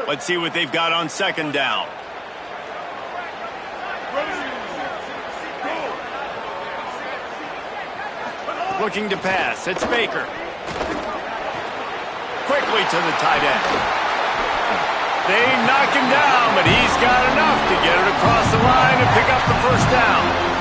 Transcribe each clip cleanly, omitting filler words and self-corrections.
Let's see what they've got on second down. Looking to pass. It's Baker. Quickly to the tight end. They knock him down, but he's got enough to get it across the line and pick up the first down.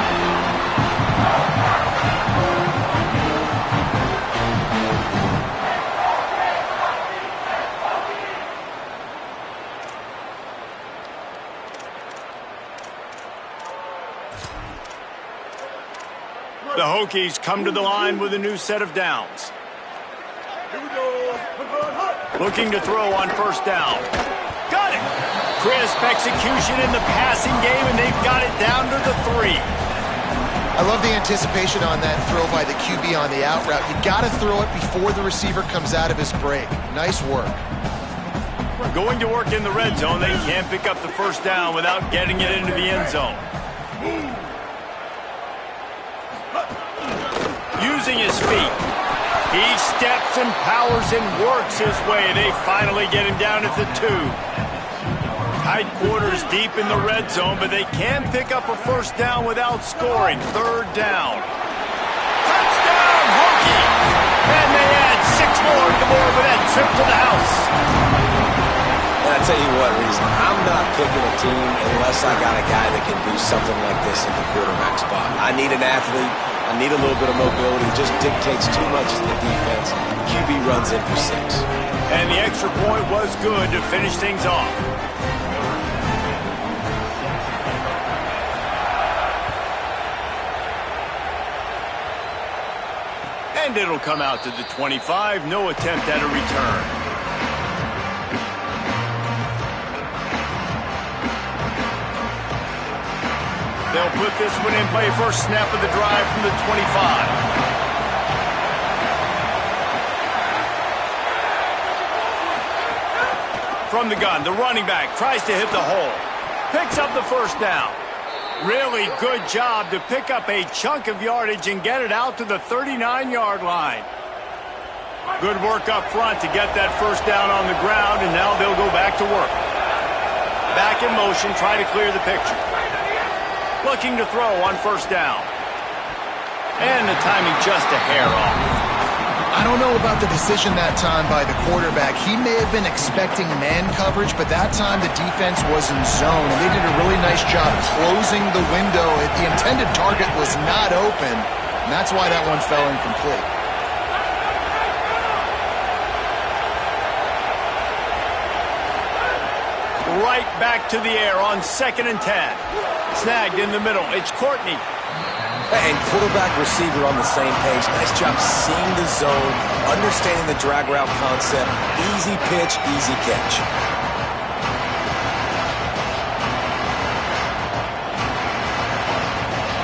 The Hokies come to the line with a new set of downs. Looking to throw on first down. Got it! Crisp execution in the passing game, and they've got it down to the 3. I love the anticipation on that throw by the QB on the out route. You got to throw it before the receiver comes out of his break. Nice work. Going to work in the red zone. They can't pick up the first down without getting it into the end zone. Using his feet. He steps and powers and works his way. They finally get him down at the 2. Tight quarters deep in the red zone, but they can pick up a first down without scoring. Third down. Touchdown, Hokie! And they add 6 more to the board with that trip to the house. And I tell you what, Reese, I'm not picking a team unless I got a guy that can do something like this at the quarterback spot. I need an athlete. I need a little bit of mobility. It just dictates too much to the defense. QB runs in for 6. And the extra point was good to finish things off. And it'll come out to the 25. No attempt at a return. They'll put this one in play. First snap of the drive from the 25. From the gun, the running back tries to hit the hole. Picks up the first down. Really good job to pick up a chunk of yardage and get it out to the 39-yard line. Good work up front to get that first down on the ground, and now they'll go back to work. Back in motion, try to clear the picture. Looking to throw on first down. And the timing just a hair off. I don't know about the decision that time by the quarterback. He may have been expecting man coverage, but that time the defense was in zone, and they did a really nice job closing the window. The intended target was not open, and that's why that one fell incomplete. Right back to the air on 2nd and 10. Snagged in the middle. It's Courtney. And quarterback receiver on the same page. Nice job seeing the zone, understanding the drag route concept. Easy pitch, easy catch.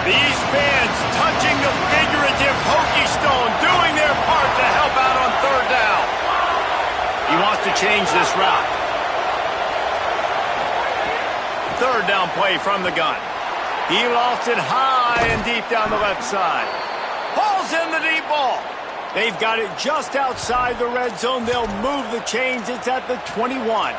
These fans touching the figurative Hokie stone, doing their part to help out on third down. He wants to change this route. Third down play from the gun. He lost it high and deep down the left side. Hauls in the deep ball. They've got it just outside the red zone. They'll move the chains. It's at the 21.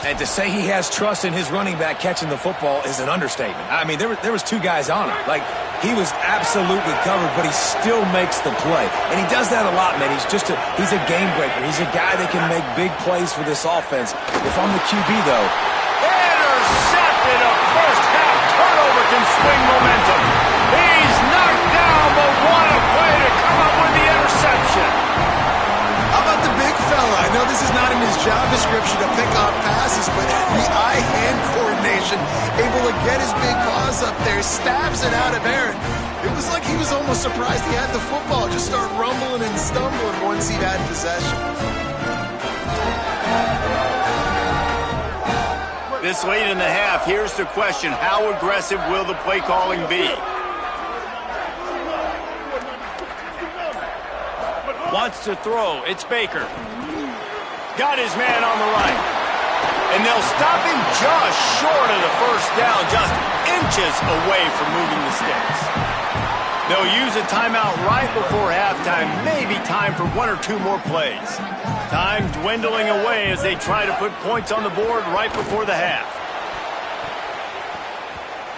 And to say he has trust in his running back catching the football is an understatement. I mean, there was 2 guys on him. Like, he was absolutely covered, but he still makes the play. And he does that a lot, man. He's a game breaker. He's a guy that can make big plays for this offense. If I'm the QB, though, intercepted. A first-half turnover can swing momentum. He's knocked down, but what a play to come up with the interception. How about the big fella? I know this is not in his job description to pick off passes, but the eye-hand coordination, able to get his big paws up there, stabs it out of Aaron. It was like he was almost surprised he had the football. Just start rumbling and stumbling once he had possession. This late in the half, here's the question. How aggressive will the play calling be? Wants to throw. It's Baker. Got his man on the right. And they'll stop him just short of the first down, just inches away from moving the sticks. They'll use a timeout right before halftime. Maybe time for 1 or 2 more plays. Time dwindling away as they try to put points on the board right before the half.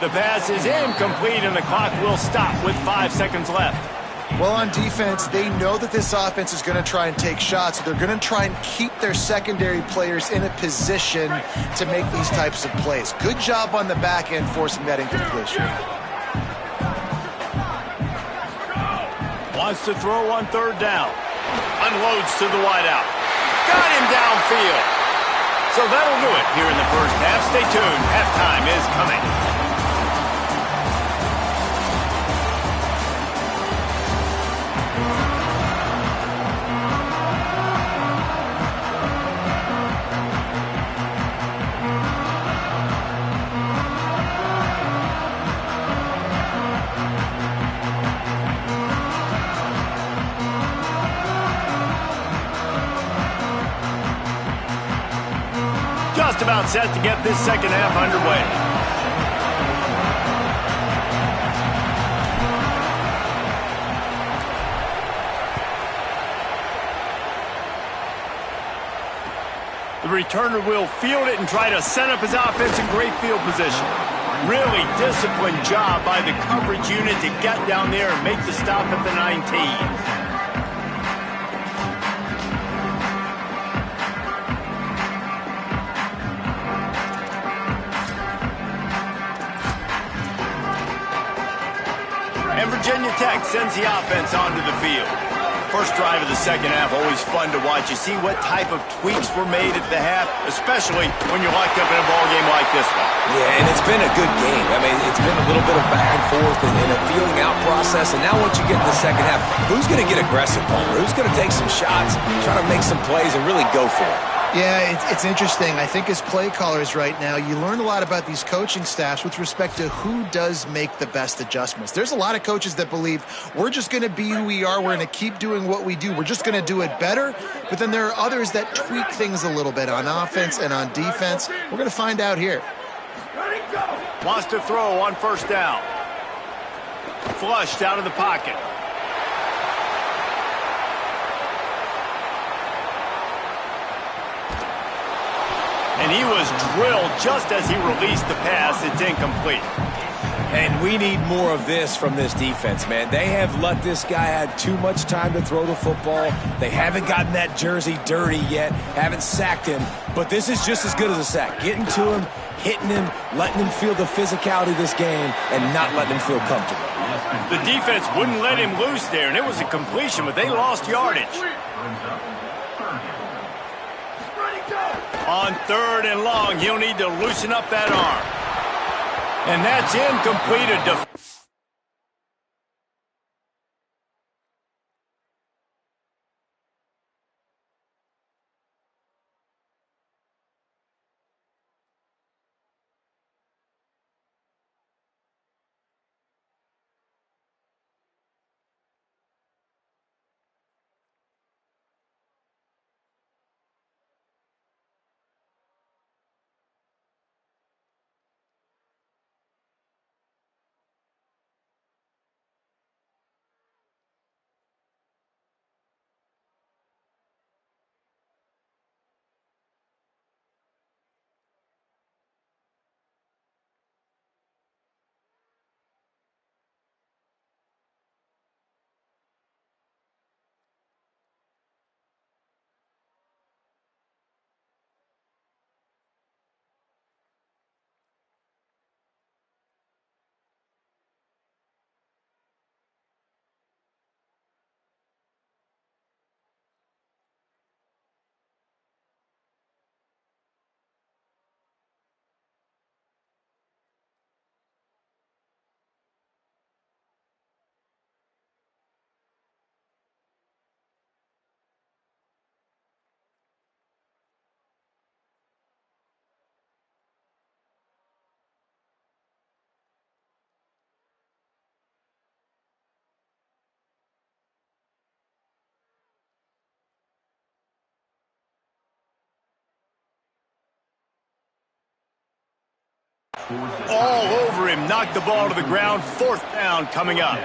The pass is incomplete, and the clock will stop with 5 seconds left. Well, on defense, they know that this offense is going to try and take shots. So they're going to try and keep their secondary players in a position to make these types of plays. Good job on the back end forcing that incompletion. Wants to throw on third down. Unloads to the wideout. Got him downfield. So that'll do it here in the first half. Stay tuned. Halftime is coming. Just about set to get this second half underway. The returner will field it and try to set up his offense in great field position. Really disciplined job by the coverage unit to get down there and make the stop at the 19. And Virginia Tech sends the offense onto the field. First drive of the second half, always fun to watch. You see what type of tweaks were made at the half, especially when you're locked up in a ball game like this one. Yeah, and it's been a good game. I mean, it's been a little bit of back and forth and a feeling out process. And now once you get in the second half, who's going to get aggressive, Palmer? Who's going to take some shots, try to make some plays, and really go for it? Yeah, it's interesting. I think as play callers right now, you learn a lot about these coaching staffs with respect to who does make the best adjustments. There's a lot of coaches that believe we're just going to be who we are. We're going to keep doing what we do. We're just going to do it better. But then there are others that tweak things a little bit on offense and on defense. We're going to find out here. Wants to throw on first down. Flushed out of the pocket. And he was drilled just as he released the pass. It's incomplete. And we need more of this from this defense, man. They have let this guy have too much time to throw the football. They haven't gotten that jersey dirty yet, haven't sacked him. But this is just as good as a sack. Getting to him, hitting him, letting him feel the physicality of this game, and not letting him feel comfortable. The defense wouldn't let him loose there, and it was a completion, but they lost yardage. On third and long, he'll need to loosen up that arm. And that's incomplete. All over him, knocked the ball to the ground. Fourth down coming up.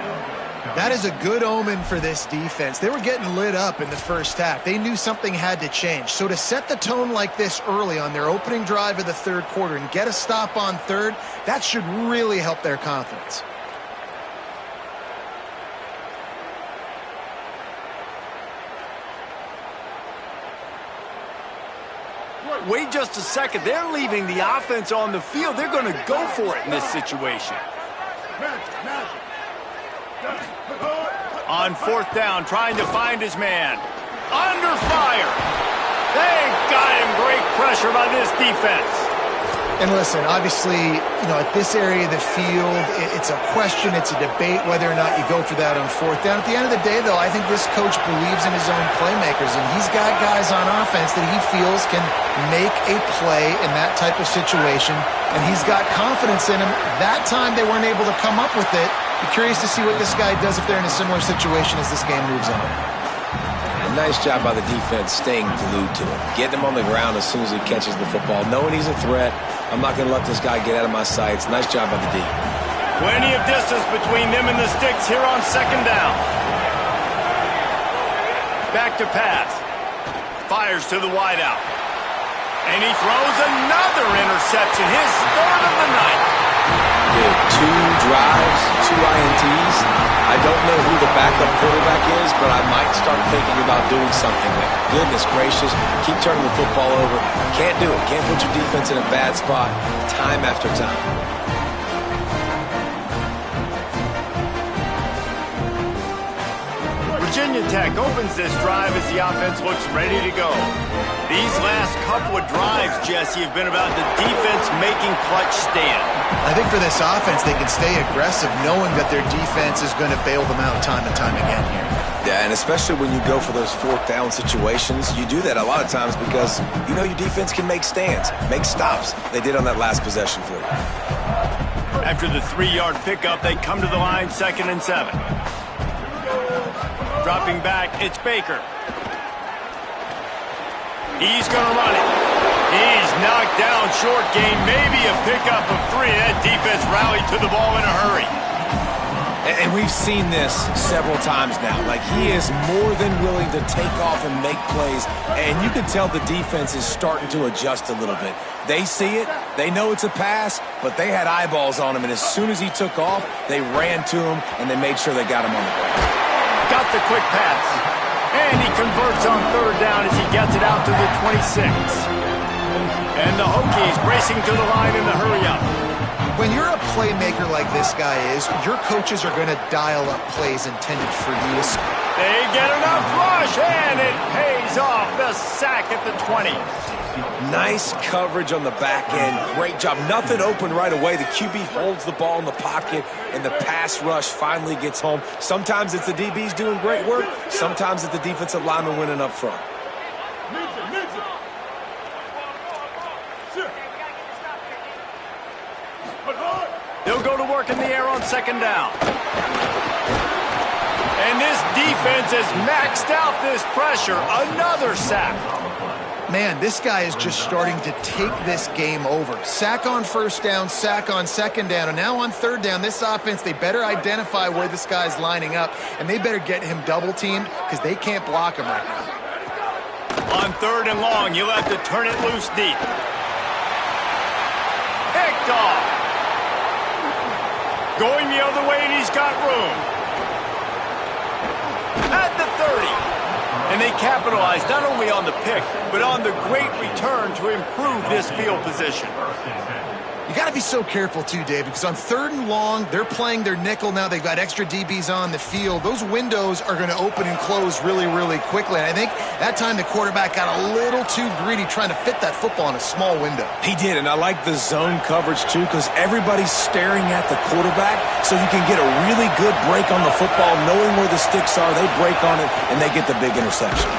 That is a good omen for this defense. They were getting lit up in the first half. They knew something had to change. So to set the tone like this early on their opening drive of the third quarter and get a stop on third, that should really help their confidence. Wait just a second. They're leaving the offense on the field. They're going to go for it in this situation. On fourth down, trying to find his man. Under fire. They got him. Great pressure by this defense. And listen, obviously, at this area of the field, it's a question, it's a debate whether or not you go for that on fourth down. At the end of the day, though, I think this coach believes in his own playmakers, and he's got guys on offense that he feels can make a play in that type of situation, and he's got confidence in him. That time, they weren't able to come up with it. Be curious to see what this guy does if they're in a similar situation as this game moves on. Nice job by the defense staying glued to him. Getting him on the ground as soon as he catches the football. Knowing he's a threat. I'm not going to let this guy get out of my sights. Nice job by the D. Plenty of distance between them and the sticks here on second down. Back to pass. Fires to the wideout. And he throws another interception. His third of the night. Did 2 drives, 2 INTs. I don't know who the backup quarterback is, but I might start thinking about doing something there. Goodness gracious, keep turning the football over. Can't do it. Can't put your defense in a bad spot time after time. Virginia Tech opens this drive as the offense looks ready to go. These last couple of drives, Jesse, have been about the defense making clutch stand. I think for this offense, they can stay aggressive knowing that their defense is going to bail them out time and time again here. Yeah, and especially when you go for those fourth down situations, you do that a lot of times because you know your defense can make stands, make stops. They did on that last possession for you. After the 3-yard pickup, they come to the line, 2nd and 7. Dropping back, it's Baker. He's going to run it. He's knocked down short gain, maybe a pickup of 3. That defense rallied to the ball in a hurry. And we've seen this several times now. Like, he is more than willing to take off and make plays. And you can tell the defense is starting to adjust a little bit. They see it. They know it's a pass, but they had eyeballs on him. And as soon as he took off, they ran to him, and they made sure they got him on the ground. Got the quick pass. And he converts on third down as he gets it out to the 26. And the Hokies racing to the line in the hurry-up. When you're a playmaker like this guy is, your coaches are going to dial up plays intended for you to score. They get enough rush, and it pays off. The sack at the 20. Nice coverage on the back end. Great job. Nothing open right away. The QB holds the ball in the pocket, and the pass rush finally gets home. Sometimes it's the DBs doing great work. Sometimes it's the defensive lineman winning up front. They'll go to work in the air on 2nd down. And this defense has maxed out this pressure. Another sack. Man, this guy is just starting to take this game over. Sack on first down, sack on second down, and now on third down, this offense, they better identify where this guy's lining up, and they better get him double-teamed because they can't block him right now. On 3rd and long, you'll have to turn it loose deep. Picked off. Going the other way, and he's got room. At the 30. And they capitalized not only on the pick, but on the great return to improve this field position. You got to be so careful, too, Dave, because on 3rd and long, they're playing their nickel now. They've got extra DBs on the field. Those windows are going to open and close really, really quickly. And I think that time the quarterback got a little too greedy trying to fit that football in a small window. He did, and I like the zone coverage, too, because everybody's staring at the quarterback, so you can get a really good break on the football. Knowing where the sticks are, they break on it, and they get the big interception.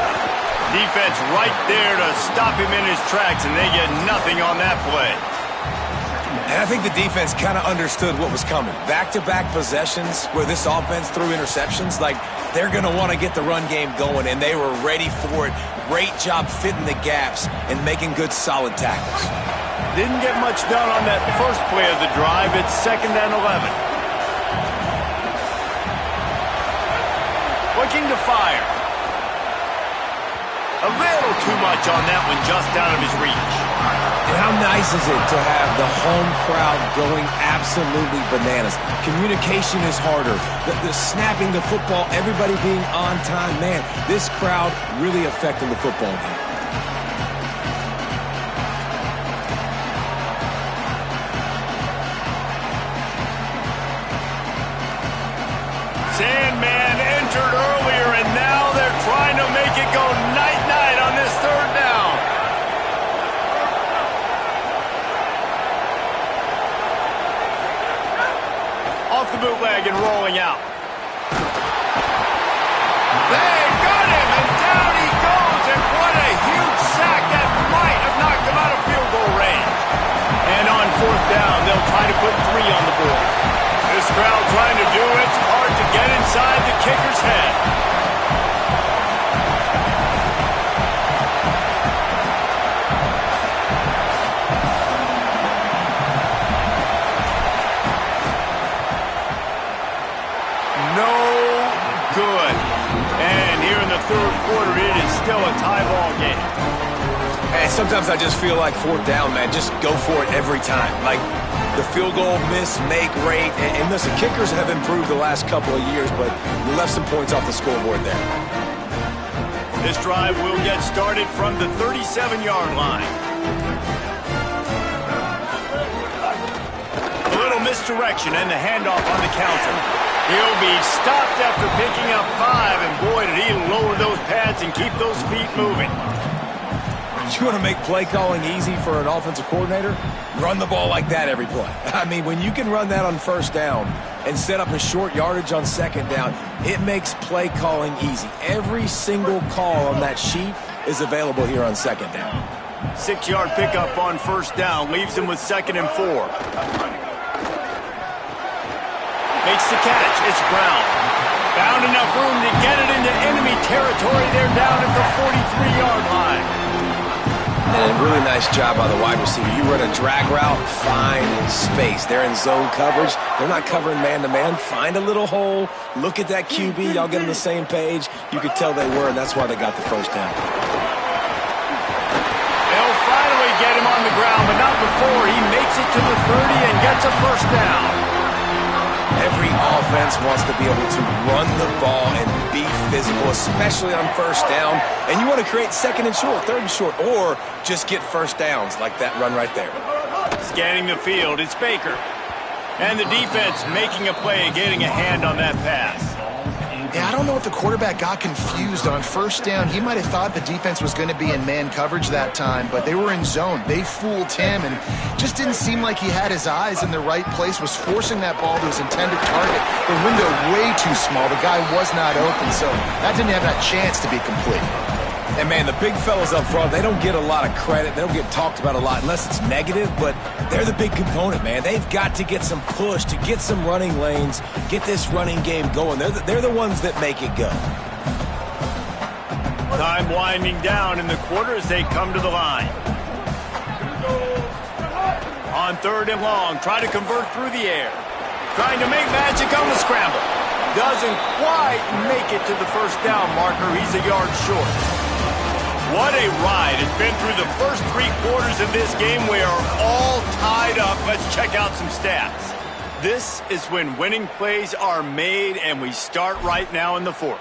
Defense right there to stop him in his tracks, and they get nothing on that play. And I think the defense kind of understood what was coming. Back-to-back possessions where this offense threw interceptions, like they're going to want to get the run game going, and they were ready for it. Great job fitting the gaps and making good, solid tackles. Didn't get much done on that first play of the drive. It's 2nd and 11. looking to fire. A little too much on that one, just out of his reach. And how nice is it to have the home crowd going absolutely bananas? Communication is harder. The snapping the football, everybody being on time. Man, this crowd really affecting the football game. Sandman entered earlier, and now they're trying to make it go night-night on this third down. Off the bootleg and rolling out. They got him, and down he goes, and what a huge sack that might have knocked him out of field goal range. And on fourth down, they'll try to put 3 on the board. This crowd trying to do its part to get inside the kicker's head. No good. And here in the third quarter, it is still a tie ball game. And sometimes I just feel like fourth down, man, just go for it every time. Like, the field goal miss, make rate, and listen, kickers have improved the last couple of years, but you left some points off the scoreboard there. This drive will get started from the 37-yard line. A little misdirection and the handoff on the counter. He'll be stopped after picking up 5, and boy, did he lower those pads and keep those feet moving. You want to make play calling easy for an offensive coordinator? Run the ball like that every play. I mean, when you can run that on first down and set up a short yardage on second down, it makes play calling easy. Every single call on that sheet is available here on second down. 6-yard pickup on first down leaves him with 2nd and 4. Makes the catch. It's Brown. Found enough room to get it into enemy territory. They're down at the 43-yard line. And a really nice job by the wide receiver. You run a drag route, find space. They're in zone coverage. They're not covering man-to-man. Find a little hole. Look at that QB. Y'all get on the same page. You could tell they were, and that's why they got the first down. They'll finally get him on the ground, but not before he makes it to the 30 and gets a first down. Every offense wants to be able to run the ball and be physical, especially on first down. And you want to create 2nd and short, 3rd and short, or just get first downs like that run right there. Scanning the field, it's Baker. And the defense making a play, getting a hand on that pass. Yeah, I don't know if the quarterback got confused on first down. He might have thought the defense was going to be in man coverage that time, but they were in zone. They fooled him and just didn't seem like he had his eyes in the right place, was forcing that ball to his intended target. The window way too small. The guy was not open, so that didn't have that chance to be complete. And, man, the big fellas up front, they don't get a lot of credit. They don't get talked about a lot unless it's negative, but they're the big component, man. They've got to get some push, to get some running lanes, get this running game going. They're the ones that make it go. Time winding down in the quarter as they come to the line. On 3rd and long, try to convert through the air. Trying to make magic on the scramble. Doesn't quite make it to the first down marker. He's a yard short. What a ride. It's been through the first 3 quarters of this game. We are all tied up. Let's check out some stats. This is when winning plays are made, and we start right now in the 4th.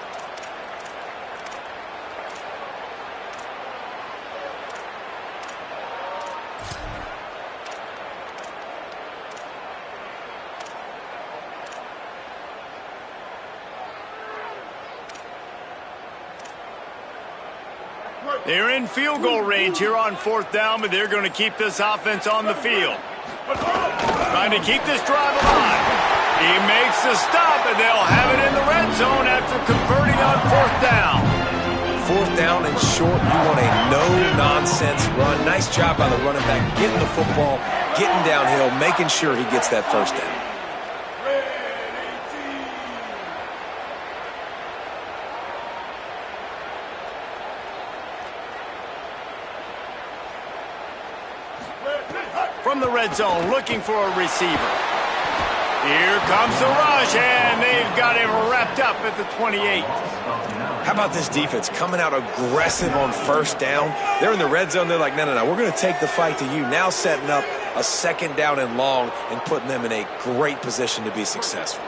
They're in field goal range here on 4th down, but they're going to keep this offense on the field. Trying to keep this drive alive. He makes the stop, and they'll have it in the red zone after converting on 4th down. 4th down and short, you want a no-nonsense run. Nice job by the running back, getting the football, getting downhill, making sure he gets that first down. From the red zone, looking for a receiver. Here comes the rush, and they've got him wrapped up at the 28. How about this defense coming out aggressive on first down? They're in the red zone. They're like, no, we're going to take the fight to you. Now setting up a second down and long and putting them in a great position to be successful.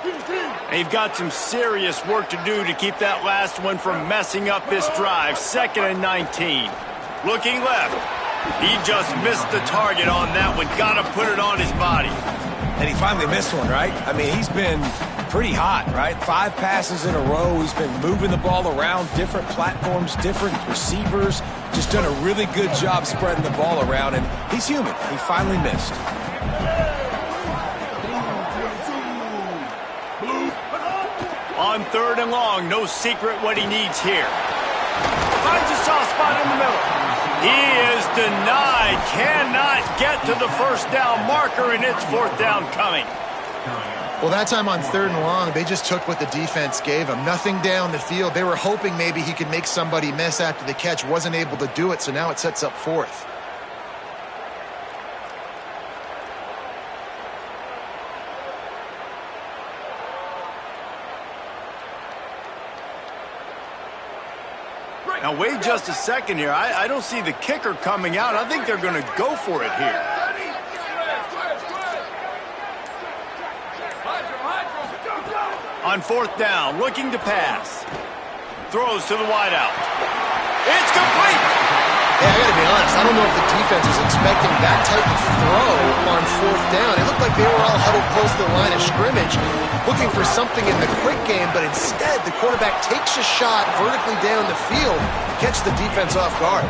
They've got some serious work to do to keep that last one from messing up this drive. 2nd and 19. Looking left. He just missed the target on that one. Got to put it on his body. And he finally missed one, right? I mean, he's been pretty hot, right? 5 passes in a row. He's been moving the ball around, different platforms, different receivers. Just done a really good job spreading the ball around, and he's human. He finally missed. On 3rd and long, no secret what he needs here. Finds a soft spot in the middle. He is denied. Cannot get to the first down marker, and it's 4th down coming. Well, that time on 3rd and long, they just took what the defense gave him. Nothing down the field. They were hoping maybe he could make somebody miss after the catch. Wasn't able to do it, so now it sets up 4th. Now, wait just a second here. I don't see the kicker coming out. I think they're going to go for it here. On 4th down, looking to pass. Throws to the wideout. It's complete! Yeah, I gotta be honest, I don't know if the defense was expecting that type of throw on 4th down. It looked like they were all huddled close to the line of scrimmage, looking for something in the quick game, but instead the quarterback takes a shot vertically down the field to catch the defense off guard.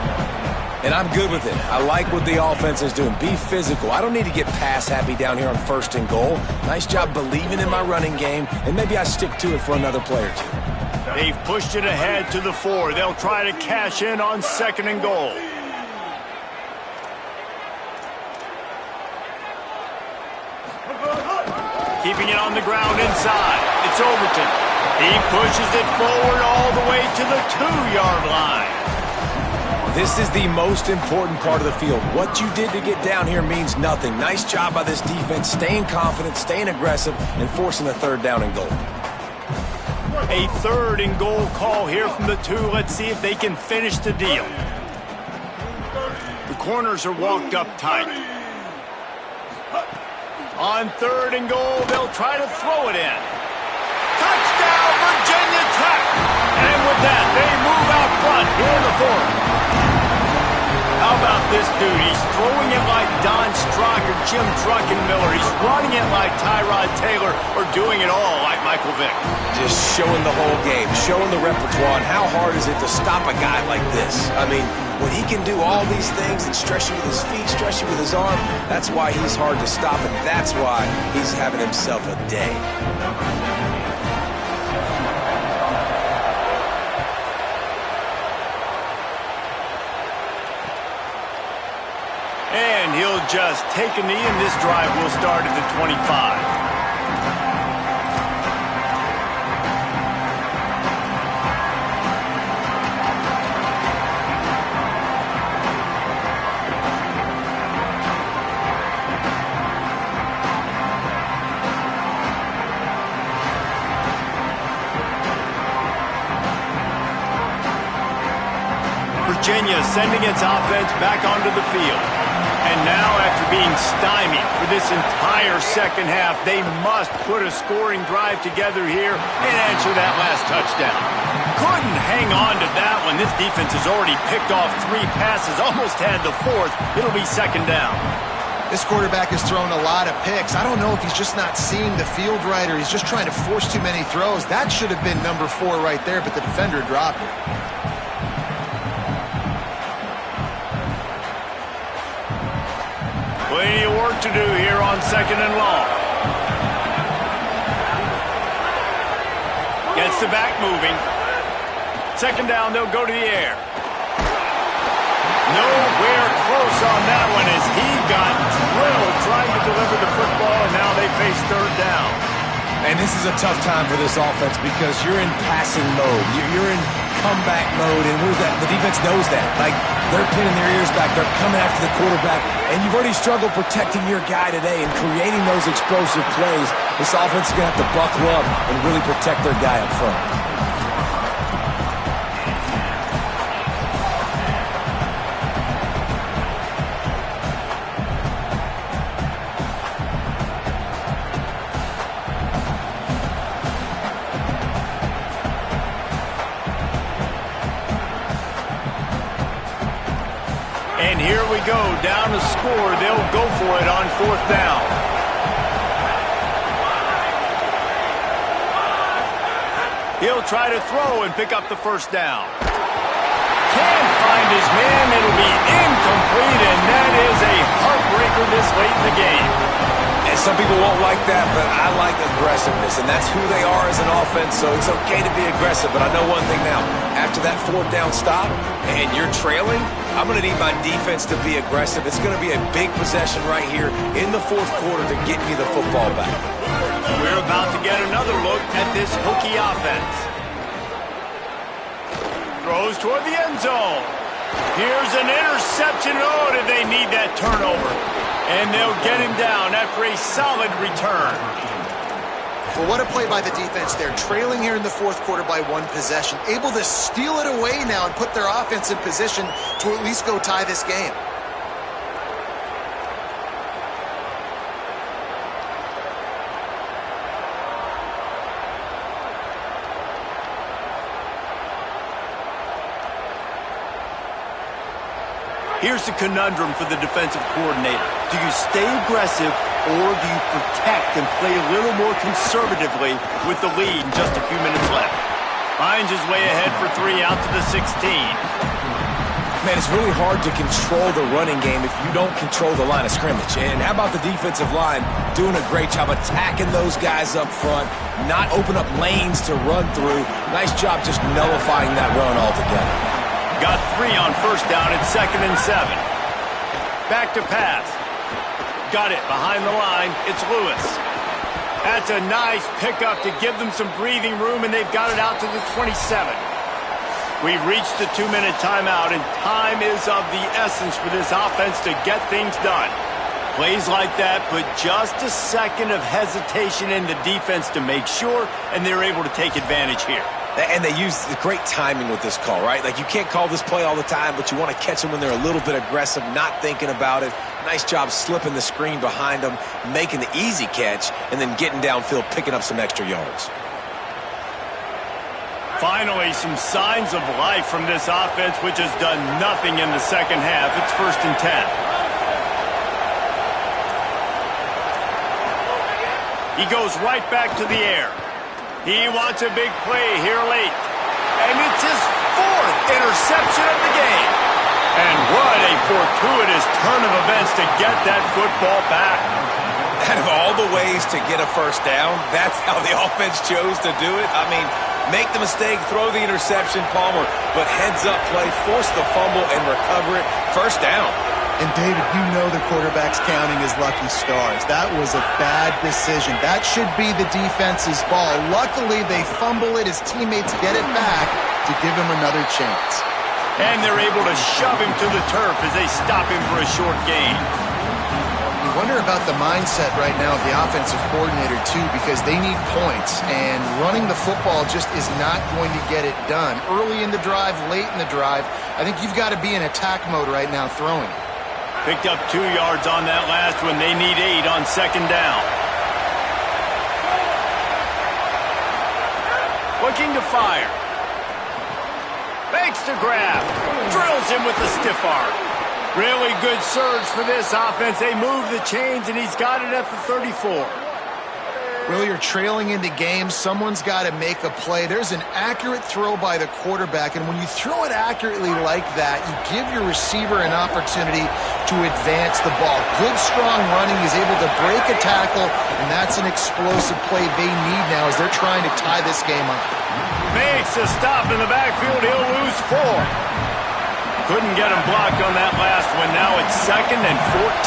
And I'm good with it. I like what the offense is doing. Be physical. I don't need to get pass happy down here on 1st and goal. Nice job believing in my running game, and maybe I stick to it for another play or two. They've pushed it ahead to the 4. They'll try to cash in on 2nd and goal. Keeping it on the ground inside. It's Overton. He pushes it forward all the way to the 2-yard line. This is the most important part of the field. What you did to get down here means nothing. Nice job by this defense, staying confident, staying aggressive, and forcing a 3rd down and goal. A 3rd and goal call here from the 2. Let's see if they can finish the deal. The corners are walked up tight. On 3rd and goal, they'll try to throw it in. Touchdown, Virginia Tech! And with that, they move out front here in the 4th. How about this dude? He's throwing it like Don Strock or Jim Druckenmiller. He's running it like Tyrod Taylor or doing it all like Michael Vick. Just showing the whole game, showing the repertoire, and how hard is it to stop a guy like this? I mean, when he can do all these things and stretch you with his feet, stretch you with his arm, that's why he's hard to stop, and that's why he's having himself a day. And he'll just take a knee, and this drive will start at the 25. Virginia sending its offense back onto the field. And now, after being stymied for this entire second half, they must put a scoring drive together here and answer that last touchdown. Couldn't hang on to that one. This defense has already picked off 3 passes, almost had the 4th. It'll be 2nd down. This quarterback has thrown a lot of picks. I don't know if he's just not seeing the field right or he's just trying to force too many throws. That should have been number 4 right there, but the defender dropped it. Plenty of work to do here on 2nd and long. Gets the back moving. 2nd down, they'll go to the air. Nowhere close on that one as he got drilled trying to deliver the football, and now they face 3rd down. And this is a tough time for this offense because you're in passing mode. You're in comeback mode, and the defense knows that. Like, they're pinning their ears back. They're coming after the quarterback, and you've already struggled protecting your guy today and creating those explosive plays. This offense is going to have to buckle up and really protect their guy up front. And here we go, down to score. They'll go for it on 4th down. He'll try to throw and pick up the 1st down. Can't find his man. It'll be incomplete, and that is a heartbreaker this late in the game. And some people won't like that, but I like aggressiveness, and that's who they are as an offense, so it's okay to be aggressive. But I know one thing now. After that 4th down stop and you're trailing, I'm going to need my defense to be aggressive. It's going to be a big possession right here in the 4th quarter to get me the football back. We're about to get another look at this hooky offense. Throws toward the end zone. Here's an interception. Oh, did they need that turnover? And they'll get him down after a solid return. Well, what a play by the defense there. Trailing here in the 4th quarter by 1 possession. Able to steal it away now and put their offense in position to at least go tie this game. Here's the conundrum for the defensive coordinator. Do you stay aggressive or do you protect and play a little more conservatively with the lead and just a few minutes left? Hines is way ahead for 3 out to the 16. Man, it's really hard to control the running game if you don't control the line of scrimmage. And how about the defensive line doing a great job attacking those guys up front, not open up lanes to run through. Nice job just nullifying that run altogether. Got 3 on 1st down at 2nd and 7. Back to pass. Got it behind the line. It's Lewis. That's a nice pickup to give them some breathing room, and they've got it out to the 27. We've reached the 2-minute timeout, and time is of the essence for this offense to get things done. Plays like that put just a second of hesitation in the defense to make sure, and they're able to take advantage here. And they use the great timing with this call, right? Like, you can't call this play all the time, but you want to catch them when they're a little bit aggressive, not thinking about it. Nice job slipping the screen behind them, making the easy catch, and then getting downfield, picking up some extra yards. Finally, some signs of life from this offense, which has done nothing in the second half. It's 1st and 10. He goes right back to the air. He wants a big play here late. And it's his 4th interception of the game. And what a fortuitous turn of events to get that football back. Out of all the ways to get a 1st down, that's how the offense chose to do it. I mean, make the mistake, throw the interception, Palmer, but heads-up play, force the fumble, and recover it. 1st down. And, David, you know the quarterback's counting his lucky stars. That was a bad decision. That should be the defense's ball. Luckily, they fumble it. His teammates get it back to give him another chance. And they're able to shove him to the turf as they stop him for a short gain. You wonder about the mindset right now of the offensive coordinator, too, because they need points. And running the football just is not going to get it done. Early in the drive, late in the drive, I think you've got to be in attack mode right now throwing. Picked up 2 yards on that last one. They need 8 on 2nd down. Looking to fire. Makes the grab. Drills him with the stiff arm. Really good surge for this offense. They move the chains, and he's got it at the 34. Really, you're trailing into games. Someone's got to make a play. There's an accurate throw by the quarterback, and when you throw it accurately like that, you give your receiver an opportunity to advance the ball. Good, strong running. He's able to break a tackle, and that's an explosive play they need now as they're trying to tie this game up. Makes a stop in the backfield. He'll lose 4. Couldn't get him blocked on that last one. Now it's 2nd and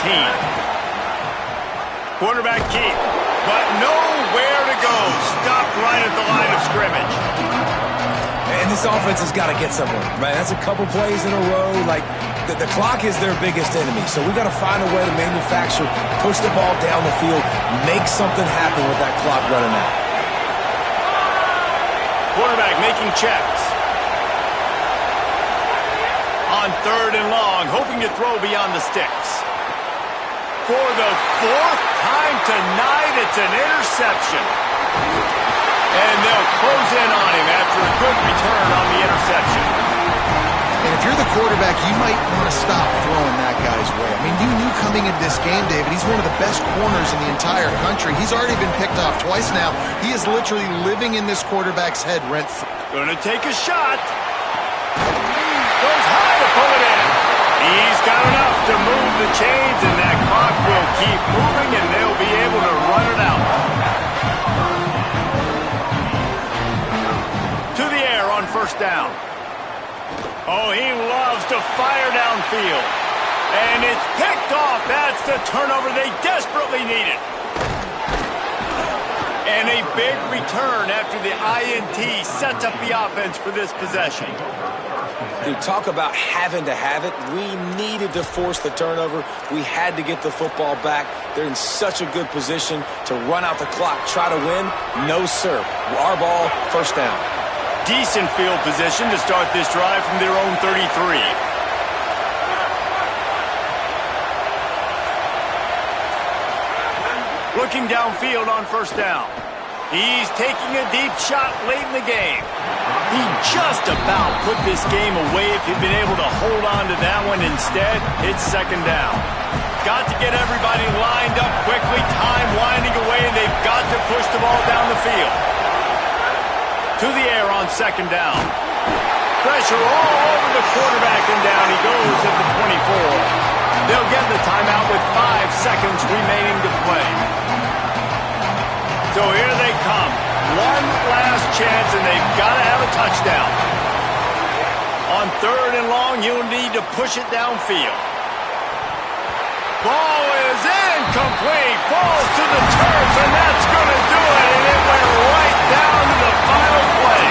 14. Quarterback keep. But nowhere to go. Stopped right at the line of scrimmage. And this offense has got to get somewhere, right? That's a couple plays in a row. Like, the clock is their biggest enemy. So we got to find a way to manufacture, push the ball down the field, make something happen with that clock running out. Quarterback making checks. On 3rd and long, hoping to throw beyond the sticks. For the 4th time tonight, it's an interception. And they'll close in on him after a good return on the interception. And if you're the quarterback, you might want to stop throwing that guy's way. I mean, you knew coming into this game, David, he's one of the best corners in the entire country. He's already been picked off twice now. He is literally living in this quarterback's head rent-free. Gonna take a shot. Goes high to pull it in. He's got enough to move the chains, and that clock will keep moving, and they'll be able to run it out. To the air on 1st down. Oh, he loves to fire downfield. And it's picked off. That's the turnover they desperately needed. And a big return after the INT sets up the offense for this possession. Dude, talk about having to have it. We needed to force the turnover. We had to get the football back. They're in such a good position to run out the clock, try to win. No, sir. Our ball, 1st down. Decent field position to start this drive from their own 33. Looking downfield on 1st down. He's taking a deep shot late in the game. He just about put this game away if he'd been able to hold on to that one. Instead, it's 2nd down. Got to get everybody lined up quickly, time winding away, and they've got to push the ball down the field. To the air on 2nd down. Pressure all over the quarterback, and down he goes at the 24. They'll get the timeout with 5 seconds remaining to play. So here they come. One last chance, and they've got to have a touchdown. On 3rd and long, you'll need to push it downfield. Ball is incomplete. Falls to the turf, and that's going to do it. And it went right down to the final play.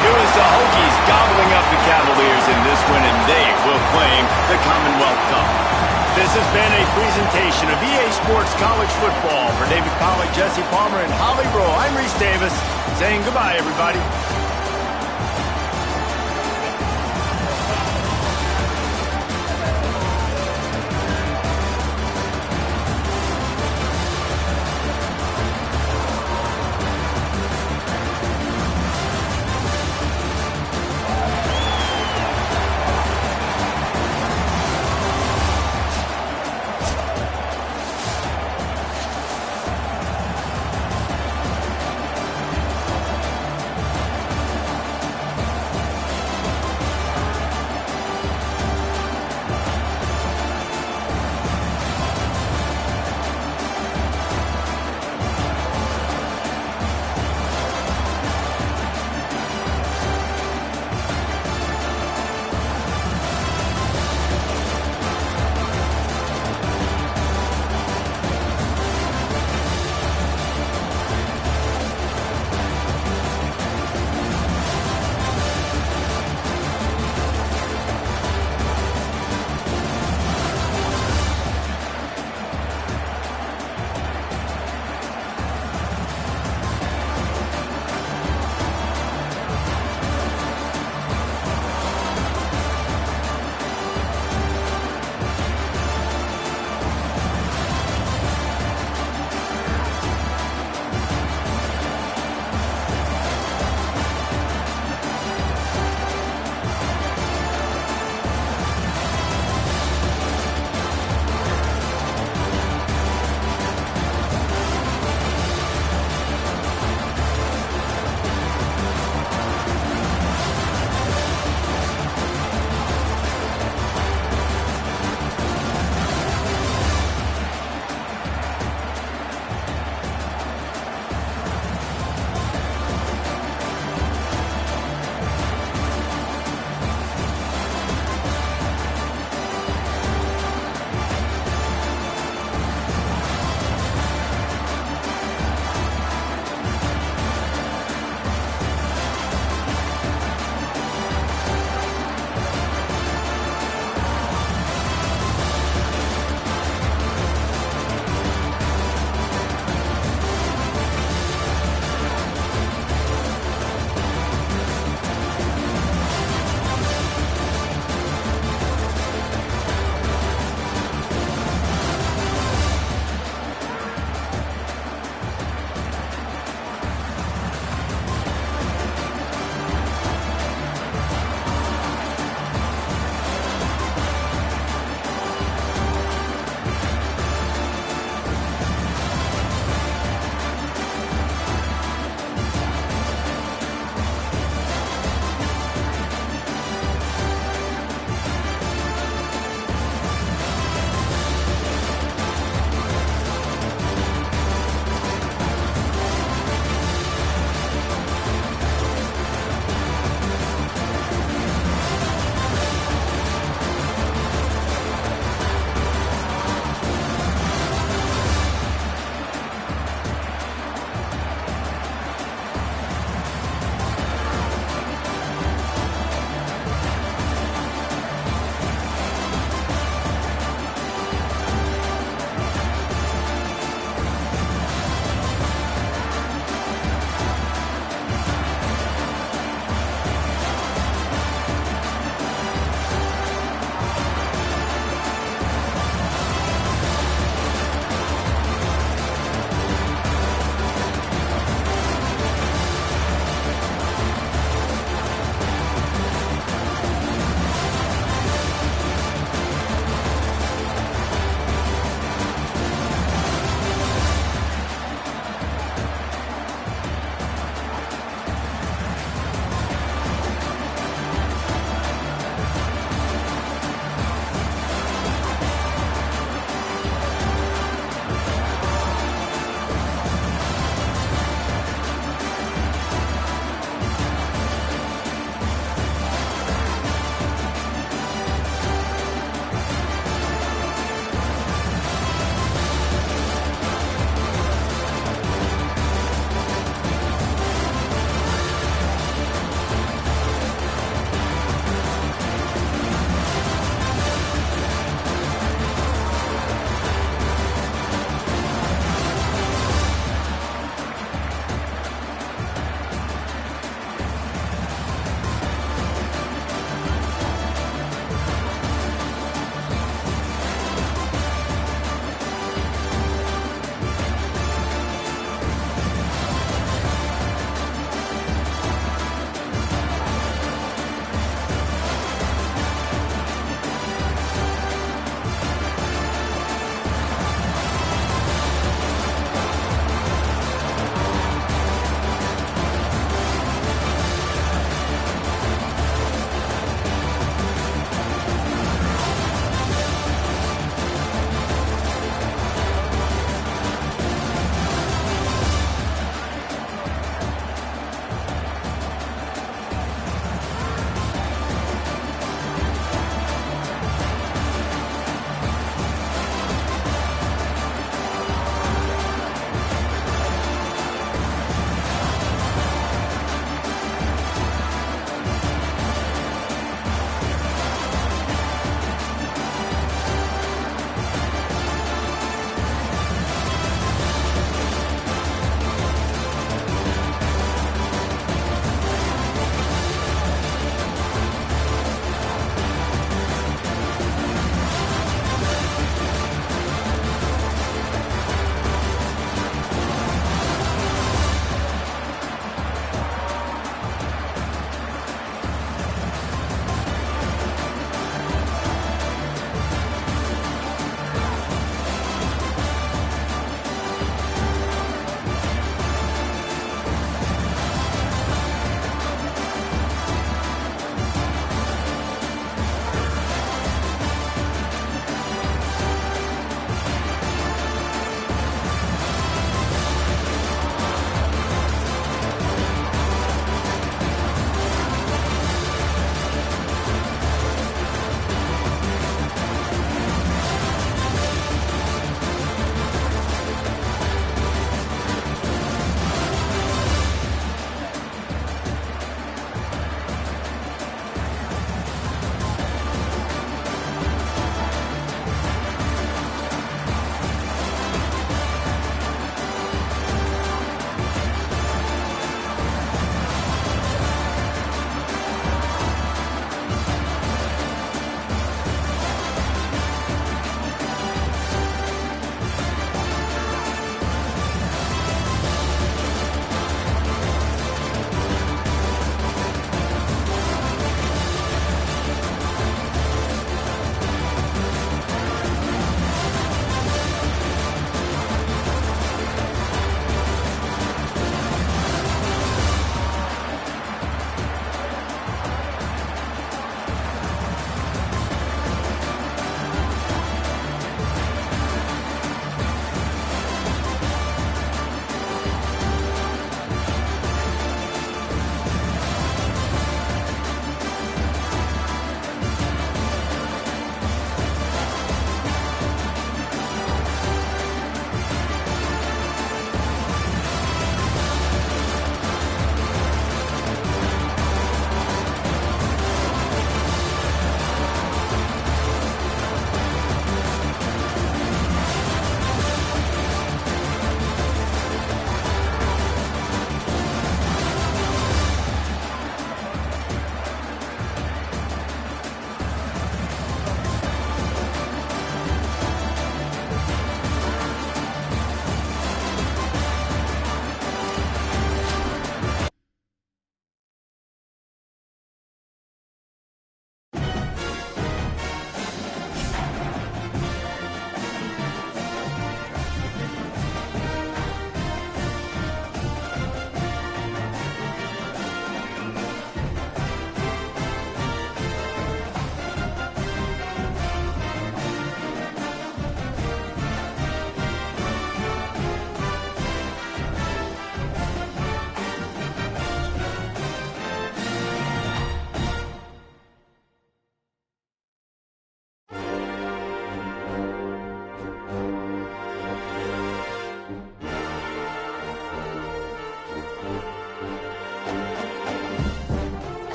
It was the Hokies gobbling up the Cavaliers in this one, and they will claim the Commonwealth Cup. This has been a presentation of EA Sports College Football. For David Pollack, Jesse Palmer, and Holly Rowe, I'm Reese Davis, saying goodbye, everybody.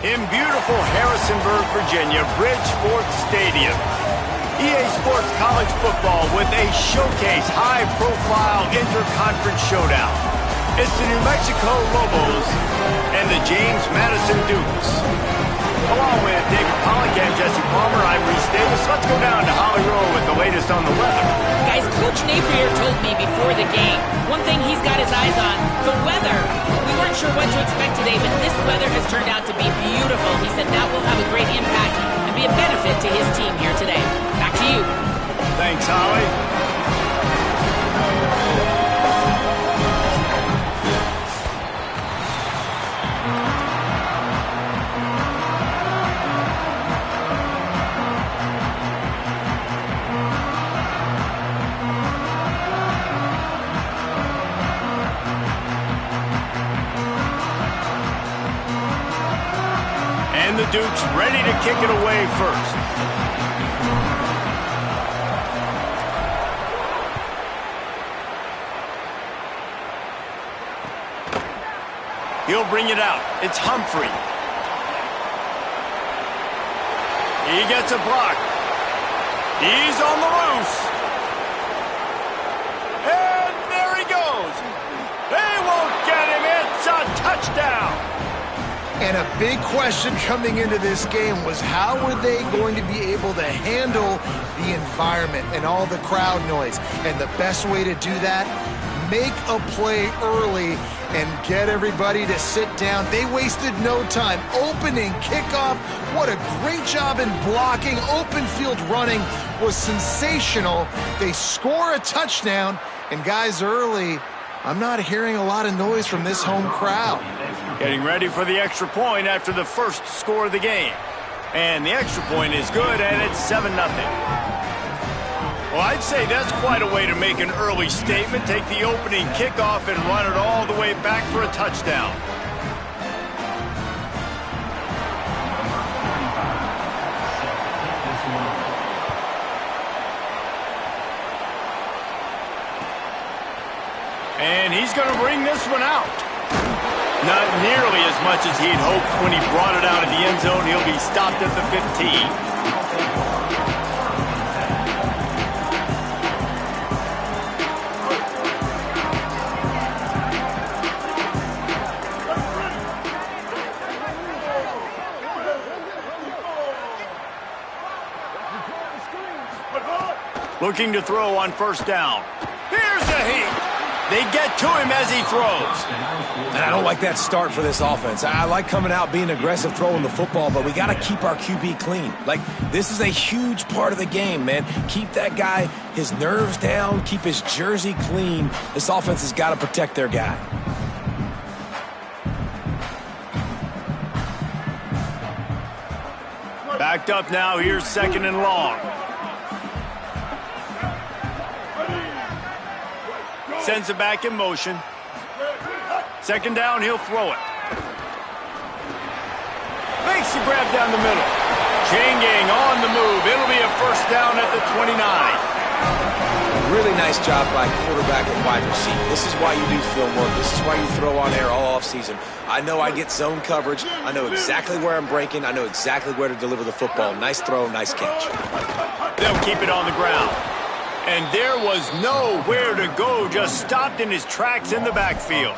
In beautiful Harrisonburg, Virginia, Bridgeport Stadium. EA Sports College Football with a showcase high-profile interconference showdown. It's the New Mexico Lobos and the James Madison Dukes. Along with David Pollock and Jesse Palmer, I'm Reese Davis. Let's go down to Holly Rowe with the latest on the weather. Guys, Coach Napier told me before the game, one thing he's got his eyes on, the weather. We weren't sure what to expect today, but this weather has turned out to be beautiful. He said that will have a great impact and be a benefit to his team here today. Back to you. Thanks, Holly. And the Dukes ready to kick it away first. He'll bring it out. It's Humphrey. He gets a block. He's on the loose. And there he goes. They won't get him. It's a touchdown. And a big question coming into this game was how were they going to be able to handle the environment and all the crowd noise? And the best way to do that, make a play early and get everybody to sit down. They wasted no time. Opening, kickoff, what a great job in blocking. Open field running was sensational. They score a touchdown, and guys, early, I'm not hearing a lot of noise from this home crowd. Getting ready for the extra point after the first score of the game. And the extra point is good, and it's 7-0. Well, I'd say that's quite a way to make an early statement. Take the opening kickoff and run it all the way back for a touchdown. And he's going to bring this one out. Not nearly as much as he'd hoped when he brought it out of the end zone. He'll be stopped at the 15. Looking to throw on first down. Here's a heat. They get to him as he throws. And I don't like that start for this offense. I like coming out, being aggressive, throwing the football, but we got to keep our QB clean. Like, this is a huge part of the game, man. Keep that guy, his nerves down, keep his jersey clean. This offense has got to protect their guy. Backed up now, here's 2nd and long. Sends it back in motion. 2nd down, he'll throw it. Makes the grab down the middle. Chain gang on the move. It'll be a first down at the 29. Really nice job by quarterback and wide receiver. This is why you do film work. This is why you throw on air all offseason. I know I get zone coverage. I know exactly where I'm breaking. I know exactly where to deliver the football. Nice throw, nice catch. They'll keep it on the ground. And there was nowhere to go, just stopped in his tracks in the backfield.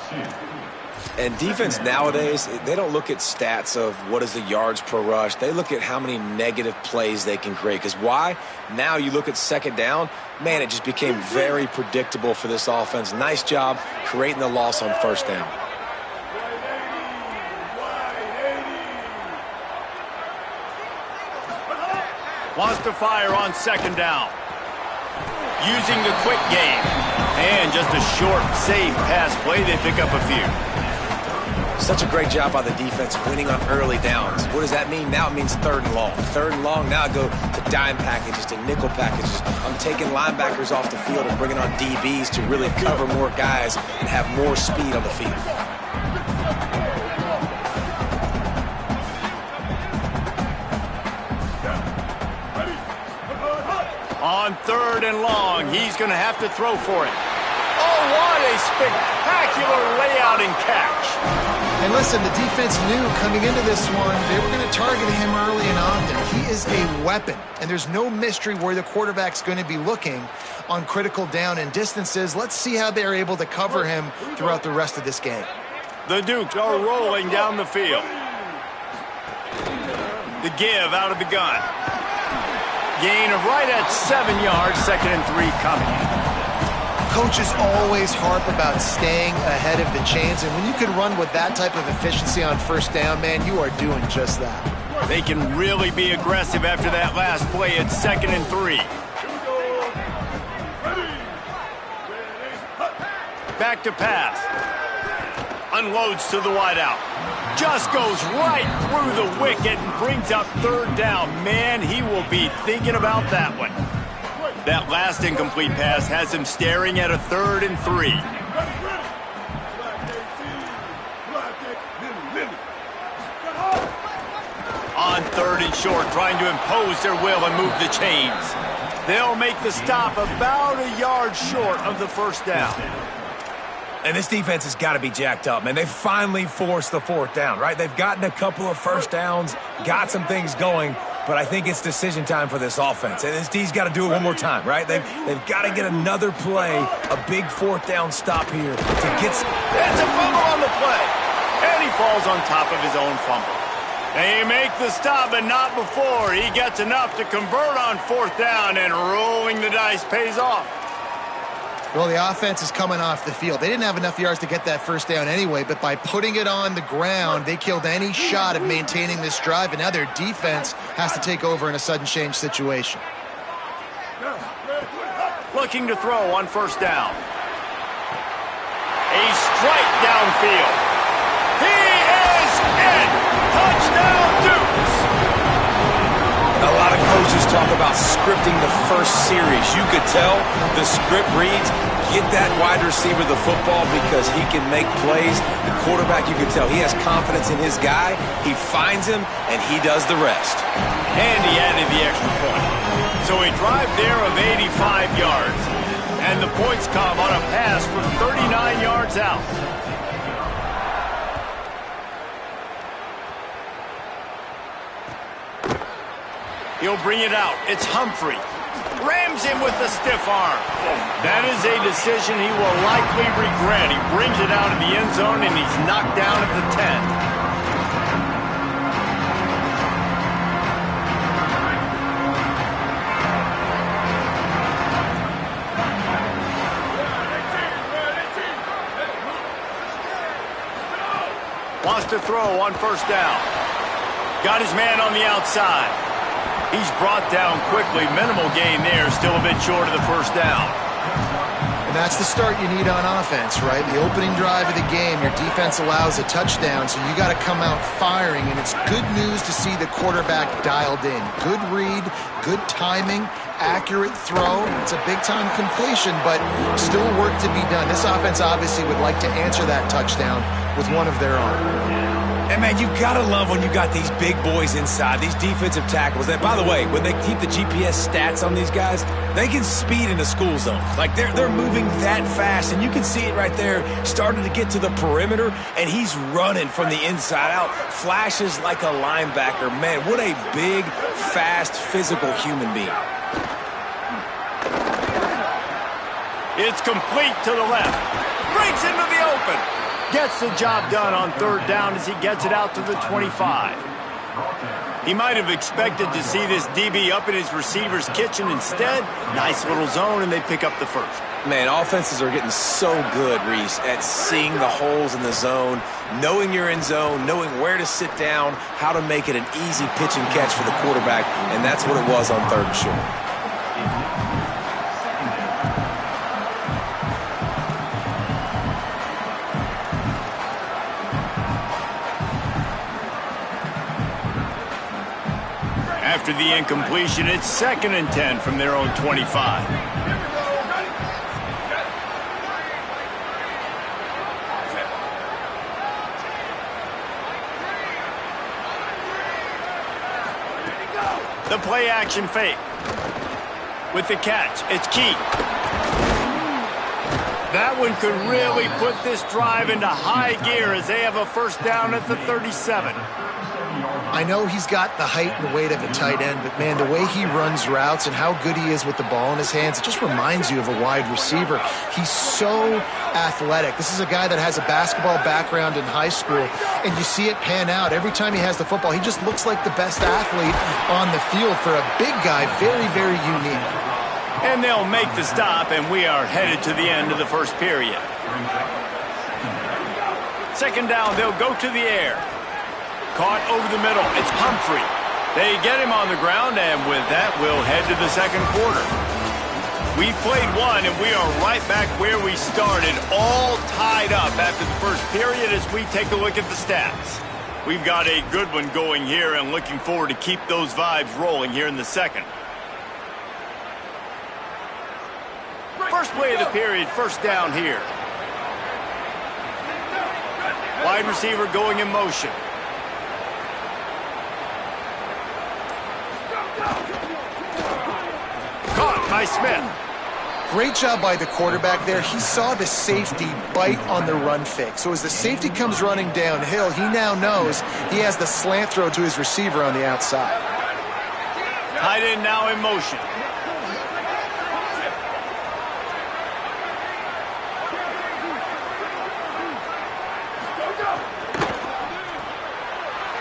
And defense nowadays, they don't look at stats of what is the yards per rush. They look at how many negative plays they can create. Because why? Now you look at 2nd down, man, it just became very predictable for this offense. Nice job creating the loss on first down. Wants to fire on 2nd down. Using the quick game. And just a short, safe pass play. They pick up a few. Such a great job by the defense winning on early downs. What does that mean? Now it means 3rd and long. 3rd and long, now I go to dime packages, to nickel packages. I'm taking linebackers off the field and bringing on DBs to really cover more guys and have more speed on the field. On 3rd and long, he's going to have to throw for it. Oh, what a spectacular layout and catch. And listen, the defense knew coming into this one, they were going to target him early and often. He is a weapon, and there's no mystery where the quarterback's going to be looking on critical down and distances. Let's see how they're able to cover him throughout the rest of this game. The Dukes are rolling down the field. The give out of the gun. Gain of right at 7 yards, 2nd and 3 coming. Coaches always harp about staying ahead of the chains, and when you can run with that type of efficiency on first down, man, you are doing just that. They can really be aggressive after that last play at 2nd and 3. Back to pass. Unloads to the wideout. Just goes right through the wicket and brings up 3rd down. Man, he will be thinking about that one. That last incomplete pass has him staring at a 3rd and 3. On 3rd and short, trying to impose their will and move the chains. They'll make the stop about a yard short of the first down. And this defense has got to be jacked up, man. They finally forced the 4th down, right? They've gotten a couple of first downs, got some things going, but I think it's decision time for this offense. And this D's got to do it one more time, right? They've got to get another play, a big 4th down stop here to get some... It's a fumble on the play. And he falls on top of his own fumble. They make the stop, but not before he gets enough to convert on 4th down, and rolling the dice pays off. Well, the offense is coming off the field. They didn't have enough yards to get that first down anyway, but by putting it on the ground, they killed any shot of maintaining this drive, and now their defense has to take over in a sudden change situation. Looking to throw on first down. A strike downfield. He is in! Touchdown, Dukes! A lot of coaches talk about scripting the first series. You could tell the script reads, get that wide receiver the football because he can make plays. The quarterback, you can tell he has confidence in his guy. He finds him, and he does the rest. And he added the extra point. So a drive there of 85 yards. And the points come on a pass from 39 yards out. He'll bring it out. It's Humphrey. Rams him with the stiff arm. That is a decision he will likely regret. He brings it out of the end zone, and he's knocked down at the 10. wants to throw on first down. Got his man on the outside. He's brought down quickly. Minimal gain there, still a bit short of the first down. And that's the start you need on offense, right? The opening drive of the game, your defense allows a touchdown, so you got to come out firing, and it's good news to see the quarterback dialed in. Good read, good timing, accurate throw. It's a big-time completion, but still work to be done. This offense obviously would like to answer that touchdown with one of their own. And, man, you got to love when you got these big boys inside, these defensive tackles. That, by the way, when they keep the GPS stats on these guys, they can speed in the school zone. Like, they're moving that fast, and you can see it right there, starting to get to the perimeter, and he's running from the inside out. Flashes like a linebacker. Man, what a big, fast, physical human being. It's complete to the left. Breaks into the open. Gets the job done on third down as he gets it out to the 25. He might have expected to see this DB up in his receiver's kitchen. Instead, nice little zone, and they pick up the first. Man, offenses are getting so good, Reese, at seeing the holes in the zone, knowing you're in zone, knowing where to sit down, how to make it an easy pitch and catch for the quarterback, and that's what it was on third and short. After the incompletion, it's 2nd and 10 from their own 25. The play action fake. With the catch, it's Key. That one could really put this drive into high gear as they have a first down at the 37. I know he's got the height and weight of a tight end, but, man, the way he runs routes and how good he is with the ball in his hands, it just reminds you of a wide receiver. He's so athletic. This is a guy that has a basketball background in high school, and you see it pan out. Every time he has the football, he just looks like the best athlete on the field. For a big guy, very, very unique. And they'll make the stop, and we are headed to the end of the first period. 2nd down, they'll go to the air. Caught over the middle. It's Humphrey. They get him on the ground, and with that, we'll head to the second quarter. We've played one, and we are right back where we started, all tied up after the first period as we take a look at the stats. We've got a good one going here, and looking forward to keep those vibes rolling here in the second. First play of the period, first down here. Wide receiver going in motion. Caught by Smith. Great job by the quarterback there. He saw the safety bite on the run fake. So as the safety comes running downhill, he now knows he has the slant throw to his receiver on the outside. Tight end now in motion.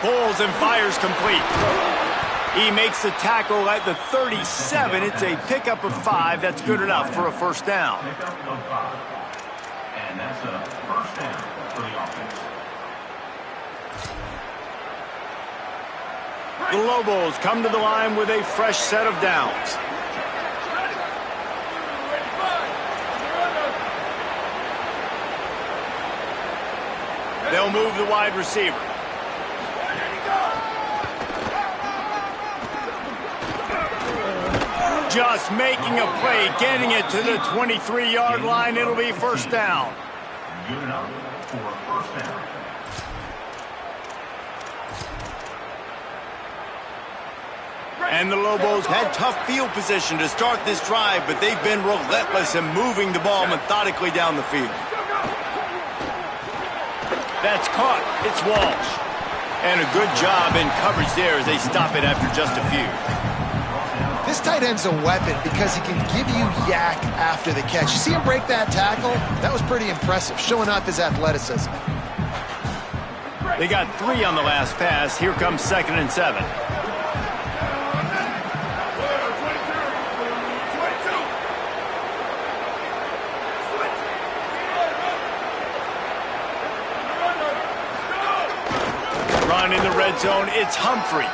Pulls and fires complete. He makes the tackle at the 37. It's a pickup of 5. That's good enough for a first down. And that's a first down for the offense. The Lobos come to the line with a fresh set of downs. They'll move the wide receiver. Just making a play, getting it to the 23-yard line. It'll be first down. Good enough for a first down. And the Lobos had tough field position to start this drive, but they've been relentless in moving the ball methodically down the field. That's caught. It's Walsh. And a good job in coverage there as they stop it after just a few. This tight end's a weapon because he can give you yak after the catch. You see him break that tackle? That was pretty impressive, showing off his athleticism. They got 3 on the last pass. Here comes 2nd and 7. touchdown in the red zone. It's Humphrey.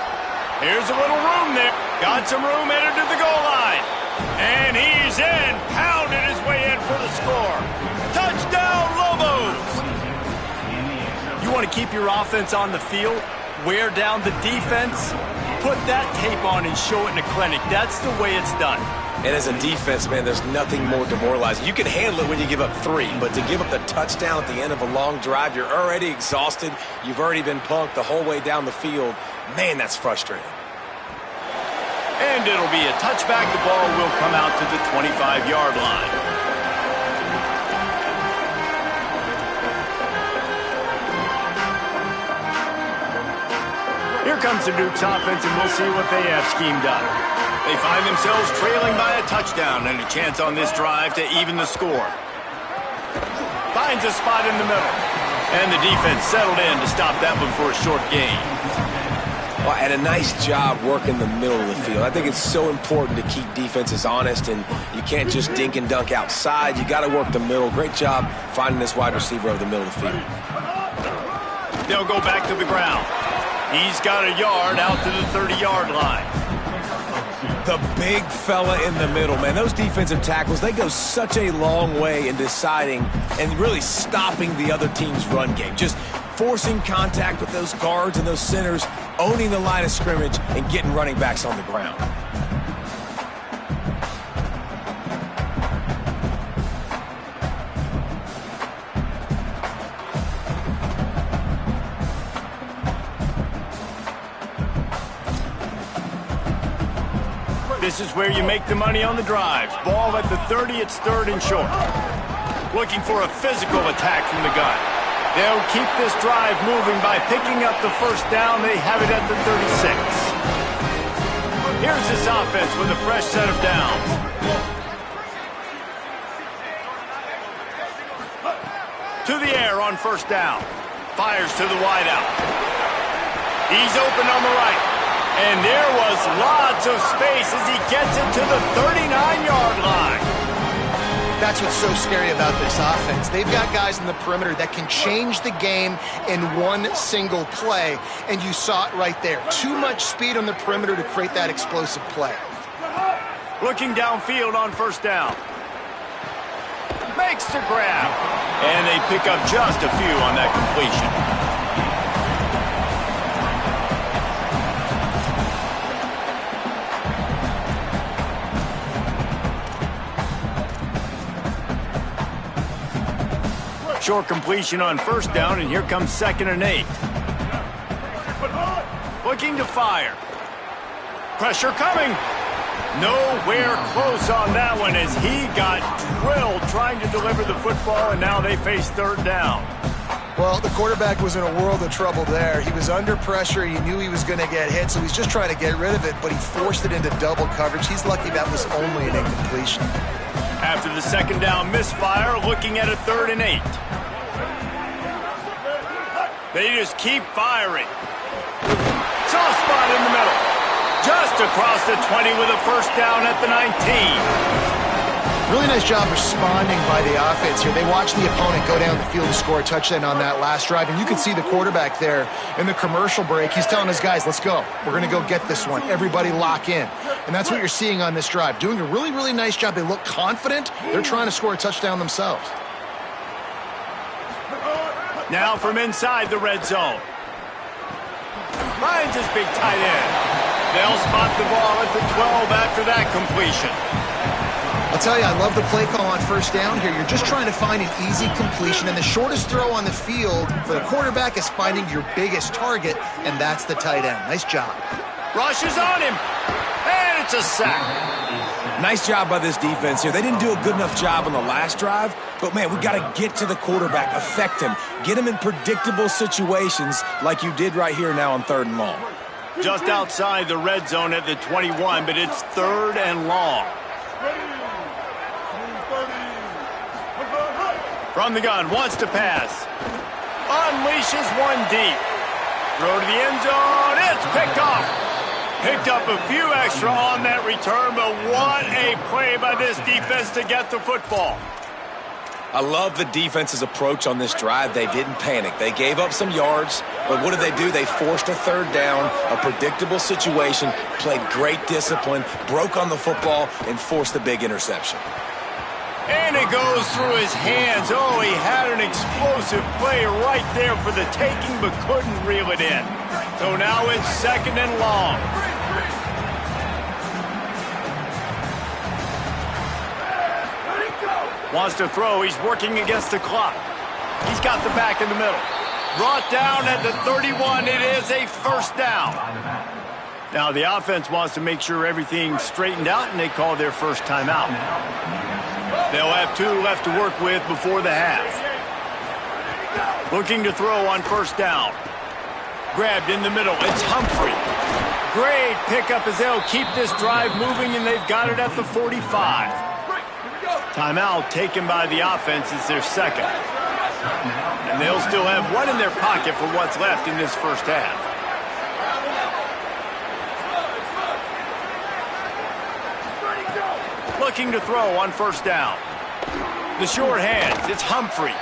Here's a little room there. Got some room headed to the goal line. And he's in. Pounded his way in for the score. Touchdown, Lobos! You want to keep your offense on the field? Wear down the defense? Put that tape on and show it in a clinic. That's the way it's done. And as a defense, man, there's nothing more demoralizing. You can handle it when you give up 3, but to give up the touchdown at the end of a long drive, you're already exhausted. You've already been punked the whole way down the field. Man, that's frustrating. And it'll be a touchback. The ball will come out to the 25-yard line. Here comes the Duke's offense, and we'll see what they have schemed up. They find themselves trailing by a touchdown and a chance on this drive to even the score. Finds a spot in the middle. And the defense settled in to stop that one for a short gain. Well, and a nice job working the middle of the field. I think it's so important to keep defenses honest, and you can't just dink and dunk outside. You got to work the middle. Great job finding this wide receiver over the middle of the field. They'll go back to the ground. He's got a yard out to the 30-yard line. The big fella in the middle, man. Those defensive tackles, they go such a long way in deciding and really stopping the other team's run game. Just forcing contact with those guards and those centers, owning the line of scrimmage, and getting running backs on the ground. This is where you make the money on the drives. Ball at the 30, it's 3rd and short. Looking for a physical attack from the gun. They'll keep this drive moving by picking up the first down. They have it at the 36. Here's this offense with a fresh set of downs. To the air on first down. Fires to the wideout. He's open on the right. And there was lots of space as he gets it to the 39-yard line. That's what's so scary about this offense. They've got guys in the perimeter that can change the game in one single play, and you saw it right there. Too much speed on the perimeter to create that explosive play. Looking downfield on first down. Makes the grab. And they pick up just a few on that completion. Short completion on first down, and here comes 2nd and 8. Looking to fire. Pressure coming. Nowhere close on that one as he got drilled trying to deliver the football, and now they face 3rd down. Well, the quarterback was in a world of trouble there. He was under pressure. He knew he was going to get hit, so he's just trying to get rid of it, but he forced it into double coverage. He's lucky that was only an incompletion. After the 2nd down misfire, looking at a 3rd and 8. They just keep firing. Soft spot in the middle. Just across the 20 with a first down at the 19. Really nice job responding by the offense here. They watched the opponent go down the field to score a touchdown on that last drive, and you can see the quarterback there in the commercial break. He's telling his guys, let's go. We're going to go get this one. Everybody lock in. And that's what you're seeing on this drive. Doing a really, really nice job. They look confident. They're trying to score a touchdown themselves. Now from inside the red zone. Finds his big tight end. They'll spot the ball at the 12 after that completion. I'll tell you, I love the play call on first down here. You're just trying to find an easy completion, and the shortest throw on the field for the quarterback is finding your biggest target, and that's the tight end. Nice job. Rushes on him, and it's a sack. Nice job by this defense here. They didn't do a good enough job on the last drive, but, man, we got to get to the quarterback, affect him, get him in predictable situations like you did right here now on 3rd and long. Just outside the red zone at the 21, but it's 3rd and long. From the gun, wants to pass. Unleashes one deep. Throw to the end zone. It's picked off. Picked up a few extra on that return, but what a play by this defense to get the football. I love the defense's approach on this drive. They didn't panic. They gave up some yards, but what did they do? They forced a third down, a predictable situation, played great discipline, broke on the football, and forced a big interception. And it goes through his hands. Oh, he had an explosive play right there for the taking, but couldn't reel it in. So now it's 2nd and long. Wants to throw. He's working against the clock. He's got the back in the middle. Brought down at the 31. It is a 1st down. Now the offense wants to make sure everything's straightened out, and they call their first timeout. They'll have 2 left to work with before the half. Looking to throw on 1st down. Grabbed in the middle. It's Humphrey. Great pickup as they'll keep this drive moving, and they've got it at the 45. Timeout taken by the offense is their 2nd. And they'll still have 1 in their pocket for what's left in this first half. Looking to throw on 1st down. The short hands, it's Humphrey.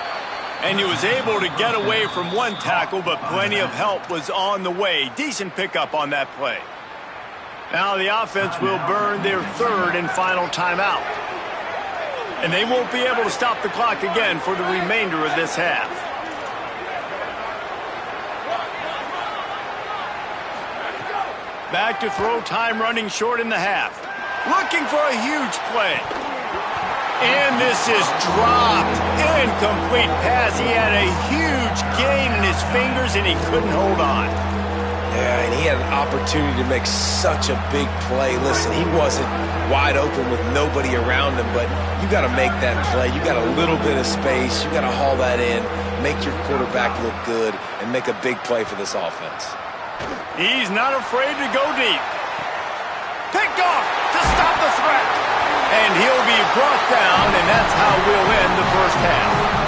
And he was able to get away from 1 tackle, but plenty of help was on the way. Decent pickup on that play. Now the offense will burn their 3rd and final timeout. And they won't be able to stop the clock again for the remainder of this half. Back to throw, time running short in the half. Looking for a huge play. And this is dropped. Incomplete pass. He had a huge gain in his fingers, and he couldn't hold on. Yeah, and he had an opportunity to make such a big play. Listen, he wasn't wide open with nobody around him, but you got to make that play. You got a little bit of space. You got to haul that in, make your quarterback look good, and make a big play for this offense. He's not afraid to go deep. Picked off to stop the threat. And he'll be brought down, and that's how we'll end the first half.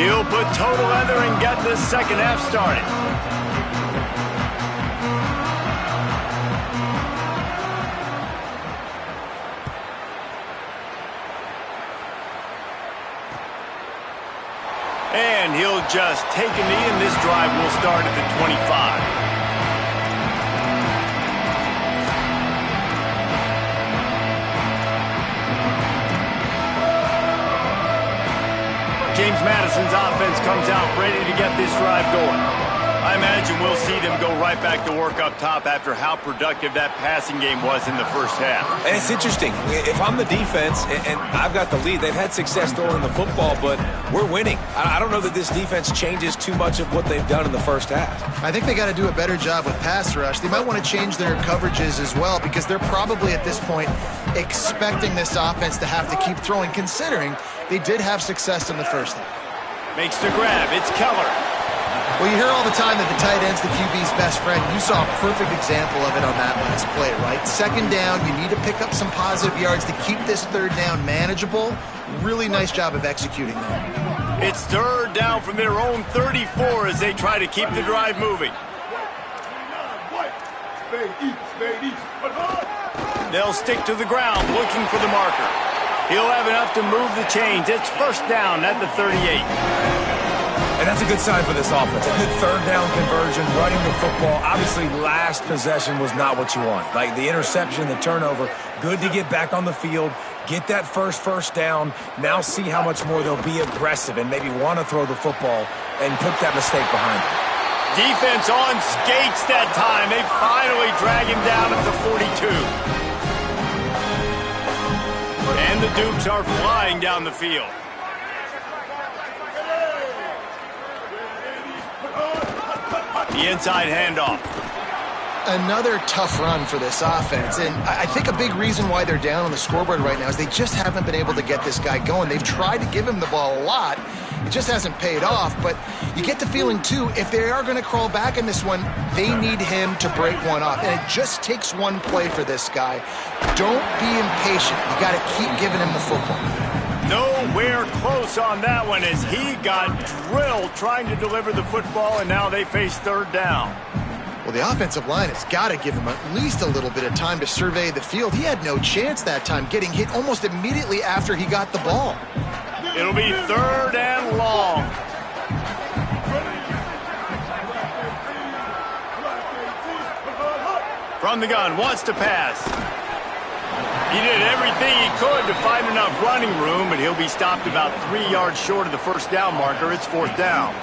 He'll put total leather and get this second half started. And he'll just take a knee, and this drive will start at the 25. James Madison's offense comes out ready to get this drive going. I imagine we'll see them go right back to work up top after how productive that passing game was in the first half. And it's interesting. If I'm the defense and I've got the lead, they've had success throwing the football, but we're winning. I don't know that this defense changes too much of what they've done in the first half. I think they got to do a better job with pass rush. They might want to change their coverages as well, because they're probably at this point expecting this offense to have to keep throwing, considering they did have success in the first half. Makes the grab. It's Keller. Well, you hear all the time that the tight end's the QB's best friend. You saw a perfect example of it on that last play, right? 2nd down, you need to pick up some positive yards to keep this 3rd down manageable. Really nice job of executing that. It's 3rd down from their own 34 as they try to keep the drive moving. They'll stick to the ground looking for the marker. He'll have enough to move the chains. It's 1st down at the 38. And that's a good sign for this offense. A good 3rd down conversion, running the football. Obviously, last possession was not what you want. Like the interception, the turnover, good to get back on the field, get that first down. Now see how much more they'll be aggressive and maybe want to throw the football and put that mistake behind them. Defense on skates that time. They finally drag him down at the 42. And the Dukes are flying down the field. The inside handoff. Another tough run for this offense, and I think a big reason why they're down on the scoreboard right now is they just haven't been able to get this guy going. They've tried to give him the ball a lot. It just hasn't paid off, but you get the feeling, too, if they are going to crawl back in this one, they need him to break one off, and it just takes one play for this guy. Don't be impatient. You got to keep giving him the football. Nowhere close on that one as he got drilled trying to deliver the football, and now they face third down. Well, the offensive line has got to give him at least a little bit of time to survey the field. He had no chance that time, getting hit almost immediately after he got the ball. It'll be third and long. From the gun, wants to pass. He did everything he could to find enough running room, but he'll be stopped about 3 yards short of the first down marker. It's fourth down.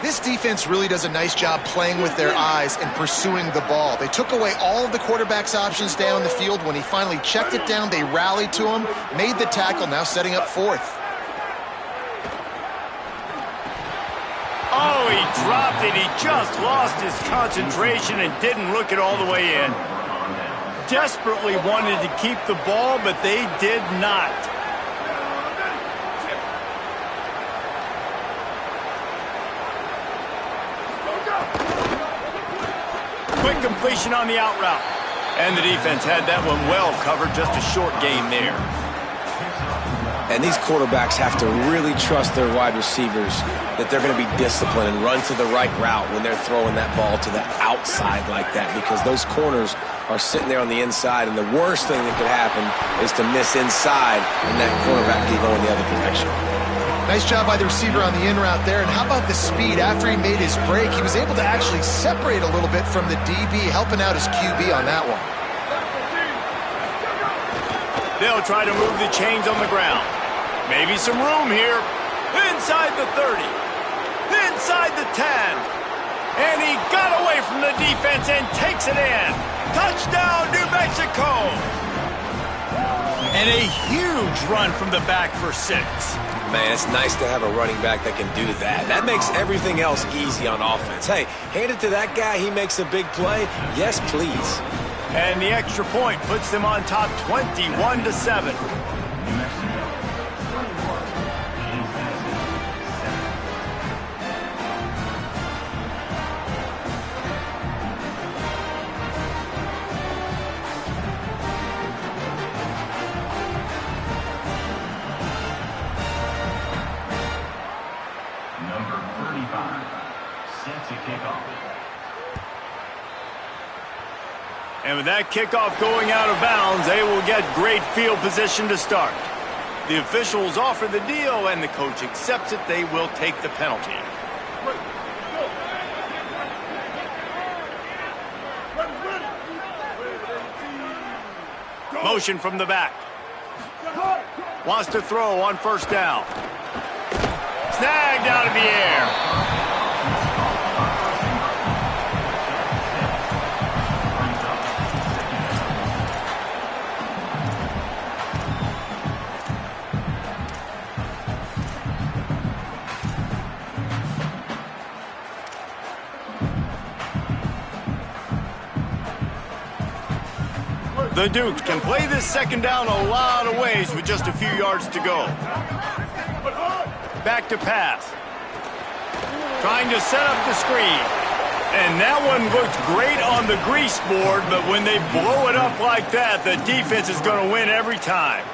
This defense really does a nice job playing with their eyes and pursuing the ball. They took away all of the quarterback's options down the field. When he finally checked it down, they rallied to him, made the tackle, now setting up fourth. Oh, he dropped it. He just lost his concentration and didn't look it all the way in. Desperately wanted to keep the ball, but they did not. Quick completion on the out route. And the defense had that one well covered, just a short gain there. And these quarterbacks have to really trust their wide receivers that they're going to be disciplined and run to the right route when they're throwing that ball to the outside like that, because those corners are sitting there on the inside, and the worst thing that could happen is to miss inside and that quarterback can go in the other direction. Nice job by the receiver on the in route there. And how about the speed? After he made his break, he was able to actually separate a little bit from the DB, helping out his QB on that one. They'll try to move the chains on the ground. Maybe some room here. Inside the 30. Inside the 10. And he got away from the defense and takes it in. Touchdown, New Mexico. And a huge run from the back for 6. Man, it's nice to have a running back that can do that. That makes everything else easy on offense. Hey, hand it to that guy, he makes a big play. Yes, please. And the extra point puts them on top 21-7. Number 35, set to kick off. And with that kickoff going out of bounds, they will get great field position to start. The officials offer the deal, and the coach accepts it. They will take the penalty. Motion from the back. Wants to throw on first down. Snagged out of the air. The Dukes can play this second down a lot of ways with just a few yards to go. Back to pass. Trying to set up the screen. And that one looked great on the grease board, but when they blow it up like that, the defense is going to win every time.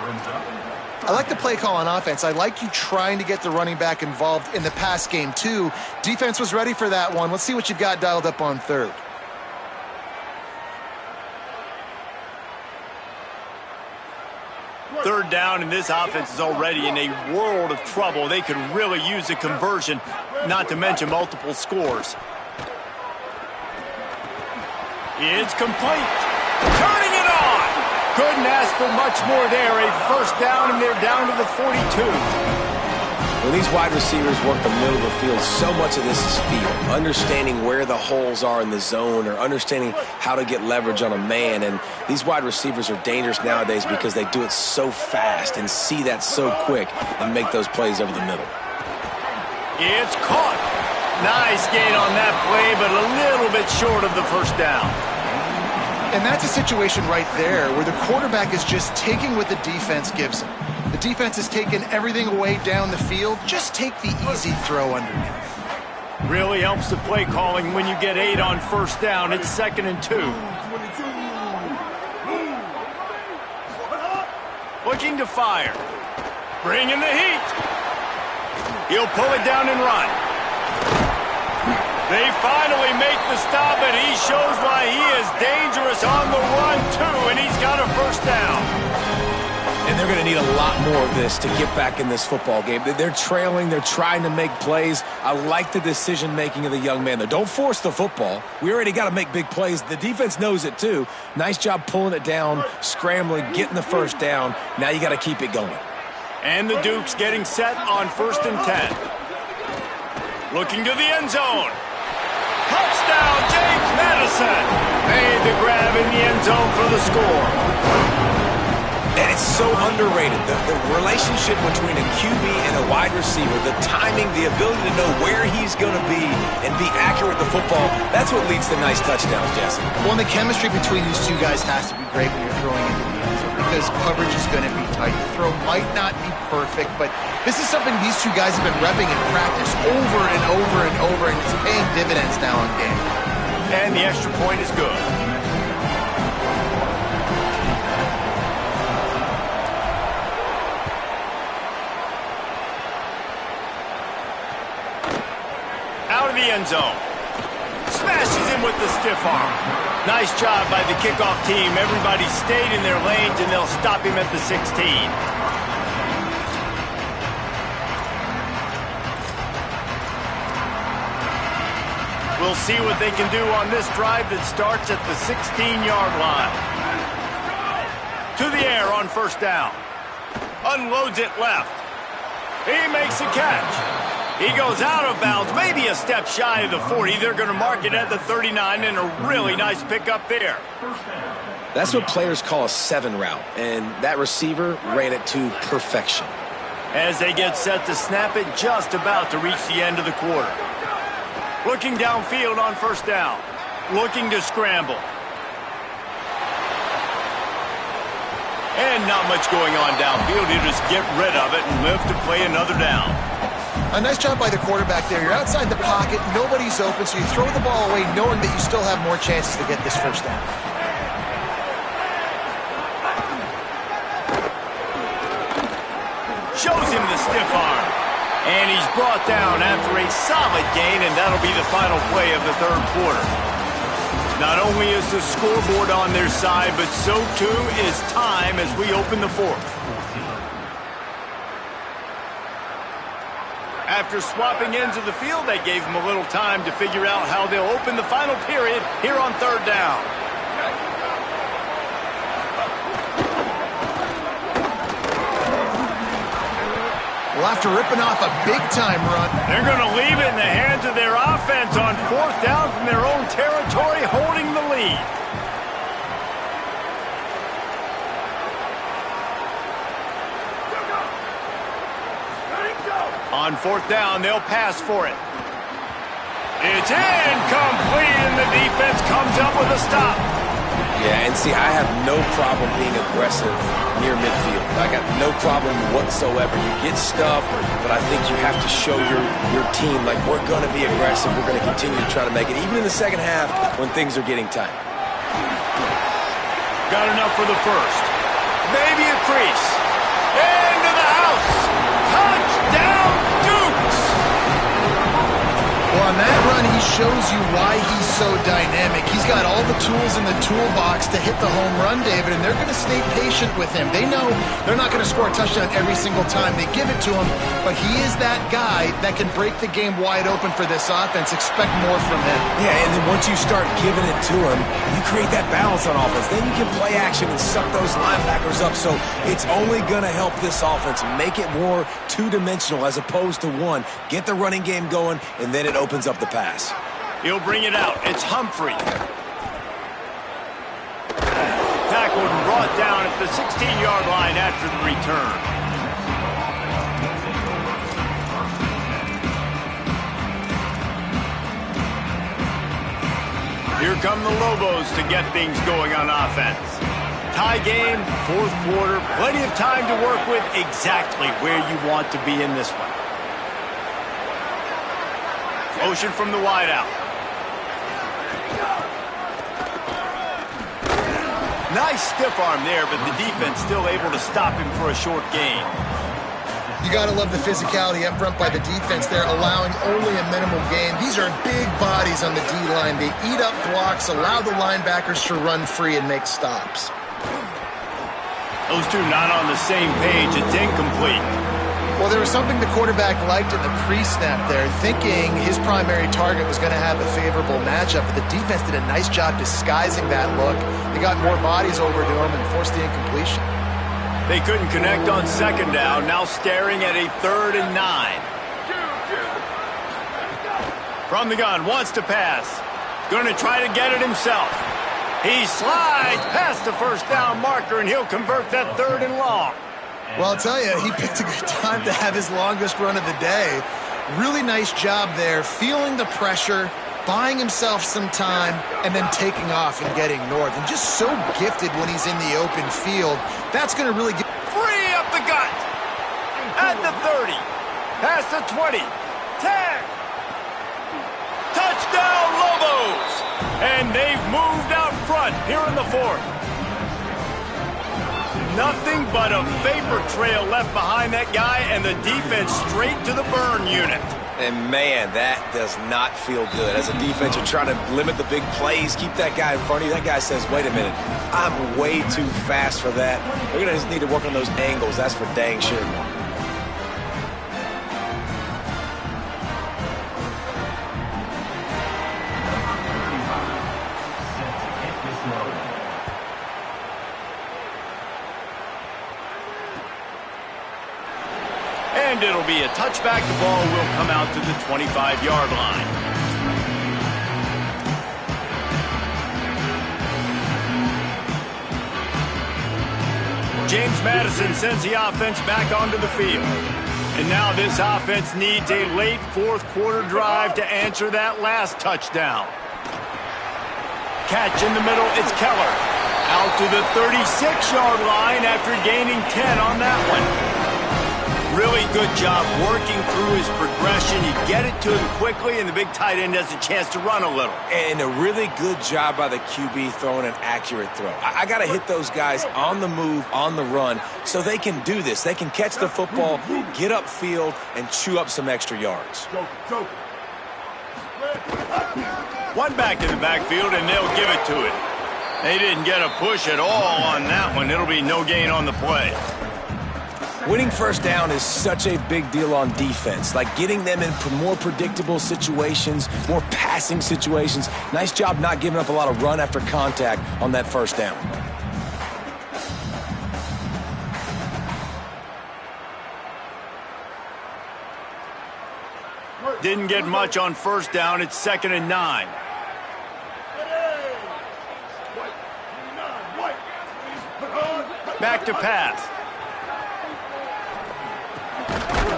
I like the play call on offense. I like you trying to get the running back involved in the pass game, too. Defense was ready for that one. Let's see what you've got dialed up on third. Third down, and this offense is already in a world of trouble. They could really use a conversion, not to mention multiple scores. It's complete. Turning it on. Couldn't ask for much more there. A first down, and they're down to the 42. When these wide receivers work the middle of the field, so much of this is feel. Understanding where the holes are in the zone, or understanding how to get leverage on a man. And these wide receivers are dangerous nowadays because they do it so fast and see that so quick and make those plays over the middle. It's caught. Nice gain on that play, but a little bit short of the first down. And that's a situation right there where the quarterback is just taking what the defense gives him. The defense has taken everything away down the field. Just take the easy throw underneath. Really helps the play calling when you get 8 on first down. It's 2nd and 2. Looking to fire. Bringing the heat. He'll pull it down and run. They finally make the stop, and he shows why he is dangerous on the run, too, and he's got a first down. And they're going to need a lot more of this to get back in this football game. They're trailing. They're trying to make plays. I like the decision-making of the young man there. Don't force the football. We already got to make big plays. The defense knows it, too. Nice job pulling it down, scrambling, getting the first down. Now you got to keep it going. And the Dukes getting set on 1st and 10. Looking to the end zone. Touchdown, James Madison. Made the grab in the end zone for the score. And it's so underrated. The relationship between a QB and a wide receiver, the timing, the ability to know where he's going to be and be accurate with the football, that's what leads to nice touchdowns, Jesse. Well, and the chemistry between these two guys has to be great when you're throwing into the end zone because coverage is going to be tight. The throw might not be perfect, but this is something these two guys have been repping in practice over and over and over, and it's paying dividends now in game. And the extra point is good. Out of the end zone. Smashes him with the stiff arm. Nice job by the kickoff team. Everybody stayed in their lanes, and they'll stop him at the 16. We'll see what they can do on this drive that starts at the 16-yard line. To the air on first down. Unloads it left. He makes a catch. He goes out of bounds, maybe a step shy of the 40. They're going to mark it at the 39, and a really nice pickup there. That's what players call a 7 route, and that receiver ran it to perfection. As they get set to snap it, just about to reach the end of the quarter. Looking downfield on first down. Looking to scramble. And not much going on downfield. You just get rid of it and live to play another down. A nice job by the quarterback there. You're outside the pocket, nobody's open, so you throw the ball away knowing that you still have more chances to get this first down. Shows him the stiff arm. And he's brought down after a solid gain, and that'll be the final play of the third quarter. Not only is the scoreboard on their side, but so too is time as we open the fourth. After swapping ends of the field, they gave them a little time to figure out how they'll open the final period here on third down. Well, after ripping off a big-time run, they're going to leave it in the hands of their offense on fourth down from their own territory, holding the lead. On fourth down, they'll pass for it. It's incomplete, and the defense comes up with a stop. Yeah, and see, I have no problem being aggressive near midfield. I got no problem whatsoever. You get stuffed, but I think you have to show your team, like, we're going to be aggressive. We're going to continue to try to make it, even in the second half when things are getting tight. Got enough for the first. Maybe a crease. Into the house. Touchdown, Dukes! Well, on that run, he shows you why he's so dynamic. He's got all the tools in the toolbox to hit the home run, David, and they're going to stay patient with him. They know they're not going to score a touchdown every single time they give it to him, but he is that guy that can break the game wide open for this offense. Expect more from him. Yeah, and then once you start giving it to him, you create that balance on offense. Then you can play action and suck those linebackers up, so it's only going to help this offense make it more two-dimensional as opposed to one. Get the running game going, and then it opens up the pass. He'll bring it out. It's Humphrey. Tackled and brought down at the 16-yard line after the return. come the Lobos to get things going on offense. Tie game, fourth quarter, plenty of time to work with, exactly where you want to be in this one. Motion from the wideout. Nice stiff arm there, but the defense still able to stop him for a short gain. You got to love the physicality up front by the defense there, allowing only a minimal gain. These are big bodies on the D-line. They eat up blocks, allow the linebackers to run free and make stops. Those two not on the same page. It's incomplete. Well, there was something the quarterback liked in the pre-snap there, thinking his primary target was going to have a favorable matchup, but the defense did a nice job disguising that look. They got more bodies over to him and forced the incompletion. They couldn't connect on second down, now staring at a 3rd and 9. From the gun, wants to pass. Going to try to get it himself. He slides past the first down marker, and he'll convert that 3rd and long. Well, I'll tell you, he picked a good time to have his longest run of the day. Really nice job there, feeling the pressure, buying himself some time, and then taking off and getting north. And just so gifted when he's in the open field. That's going to really get... Free up the gut. At the 30. Past the 20. 10. Touchdown, Lobos! And they've moved out front here in the 4th. Nothing but a vapor trail left behind that guy, and the defense straight to the burn unit. And, man, that does not feel good. As a defense, you're trying to limit the big plays, keep that guy in front of you. That guy says, wait a minute, I'm way too fast for that. We're going to just need to work on those angles. That's for dang sure. And it'll be a touchback. The ball will come out to the 25-yard line. James Madison sends the offense back onto the field. And now this offense needs a late fourth quarter drive to answer that last touchdown. Catch in the middle, it's Keller. Out to the 36-yard line after gaining 10 on that one. Really good job working through his progression. You get it to him quickly, and the big tight end has a chance to run a little. And a really good job by the QB throwing an accurate throw. I got to hit those guys on the move, on the run, so they can do this. They can catch the football, get upfield, and chew up some extra yards. One back in the backfield, and they'll give it to it. They didn't get a push at all on that one. It'll be no gain on the play. Winning first down is such a big deal on defense, like getting them in more predictable situations, more passing situations. Nice job not giving up a lot of run after contact on that first down. Didn't get much on first down. It's 2nd and 9. Back to pass.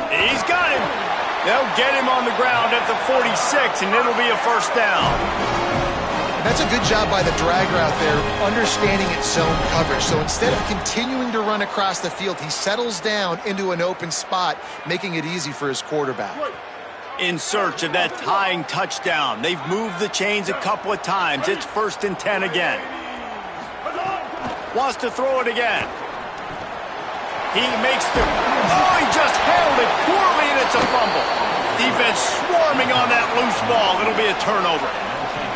He's got him. They'll get him on the ground at the 46, and it'll be a first down. That's a good job by the drag route there, understanding its zone coverage. So instead of continuing to run across the field, he settles down into an open spot, making it easy for his quarterback. In search of that tying touchdown. They've moved the chains a couple of times. It's 1st and 10 again. Wants to throw it again. He makes the... Oh, he just handled it poorly, and it's a fumble. Defense swarming on that loose ball. It'll be a turnover.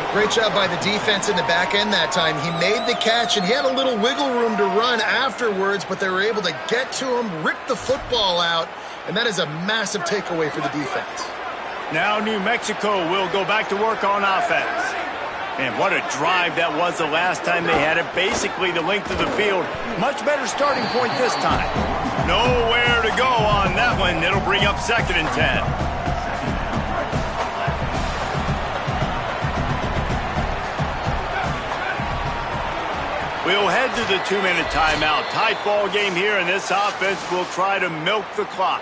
Great job by the defense in the back end that time. He made the catch, and he had a little wiggle room to run afterwards, but they were able to get to him, rip the football out, and that is a massive takeaway for the defense. Now New Mexico will go back to work on offense. And what a drive that was the last time they had it. Basically the length of the field. Much better starting point this time. Nowhere to go on that one. It'll bring up 2nd and 10. We'll head to the 2-minute timeout. Tight ball game here, and this offense will try to milk the clock.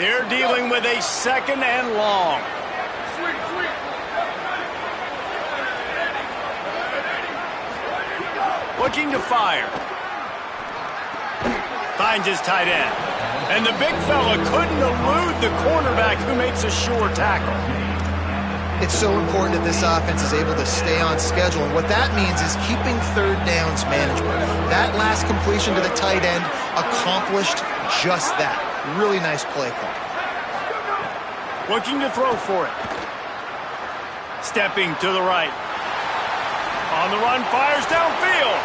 They're dealing with a 2nd and long. Looking to fire. Finds his tight end. And the big fella couldn't elude the cornerback who makes a sure tackle. It's so important that this offense is able to stay on schedule, and what that means is keeping third downs manageable. That last completion to the tight end accomplished just that. Really nice play call. Looking to throw for it. Stepping to the right. On the run, fires downfield.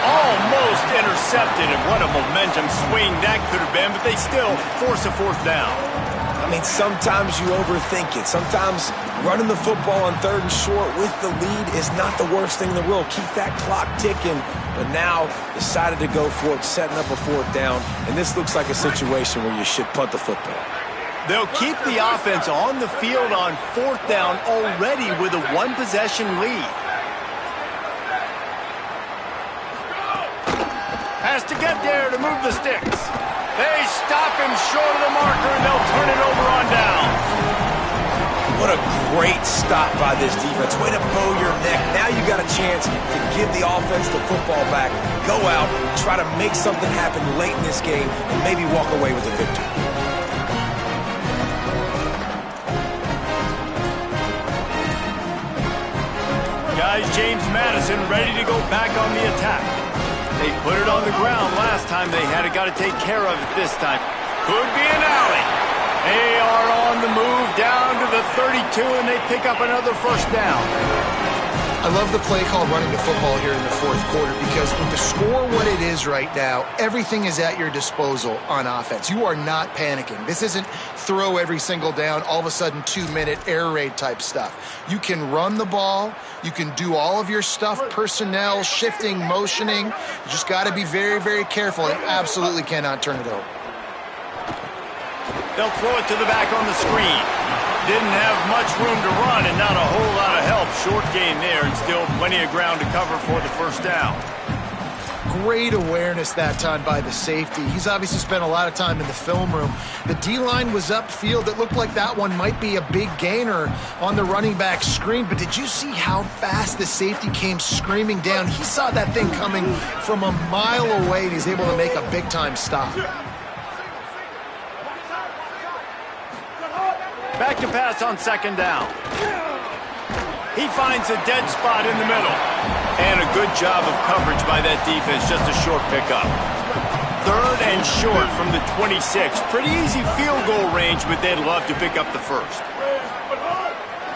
Almost intercepted, and what a momentum swing that could have been, but they still force a 4th down. I mean, sometimes you overthink it. Sometimes running the football on 3rd and short with the lead is not the worst thing in the world. Keep that clock ticking. But now decided to go for it, setting up a 4th down. And this looks like a situation where you should punt the football. They'll keep the offense on the field on 4th down already with a 1-possession lead. Has to get there to move the sticks. They stop him short of the marker, and they'll turn it over on down. What a great stop by this defense. Way to bow your neck. Now you got a chance to give the offense the football back, go out, try to make something happen late in this game, and maybe walk away with a victory. Guys, James Madison ready to go back on the attack. They put it on the ground last time they had it. Got to take care of it this time. Could be an alley. They are on the move down to the 32, and they pick up another 1st down. I love the play call running the football here in the 4th quarter because with the score what it is right now, everything is at your disposal on offense. You are not panicking. This isn't throw every single down, all of a sudden 2-minute air raid type stuff. You can run the ball. You can do all of your stuff, personnel, shifting, motioning. You just got to be very, very careful and absolutely cannot turn it over. They'll throw it to the back on the screen. Didn't have much room to run and not a whole lot of help. Short gain there and still plenty of ground to cover for the 1st down. Great awareness that time by the safety. He's obviously spent a lot of time in the film room. The D-line was upfield. It looked like that one might be a big gainer on the running back screen, but did you see how fast the safety came screaming down? He saw that thing coming from a mile away, and he's able to make a big-time stop. Back to pass on 2nd down. He finds a dead spot in the middle. And a good job of coverage by that defense. Just a short pickup. 3rd and short from the 26. Pretty easy field goal range, but they'd love to pick up the 1st.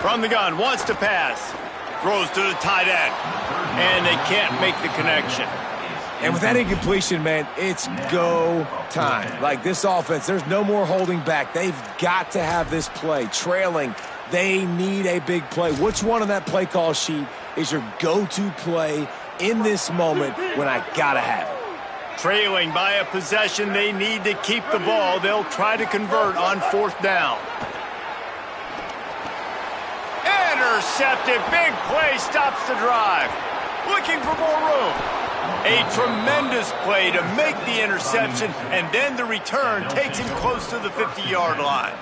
From the gun, wants to pass. Throws to the tight end. And they can't make the connection. And with that incompletion, man, it's go time. Like this offense, there's no more holding back. They've got to have this play. Trailing, they need a big play. Which one on that play call sheet is your go-to play in this moment when I gotta have it? Trailing by a possession, they need to keep the ball. They'll try to convert on 4th down. Intercepted, big play, stops the drive. Looking for more room. A tremendous play to make the interception, and then the return takes him close to the 50-yard line.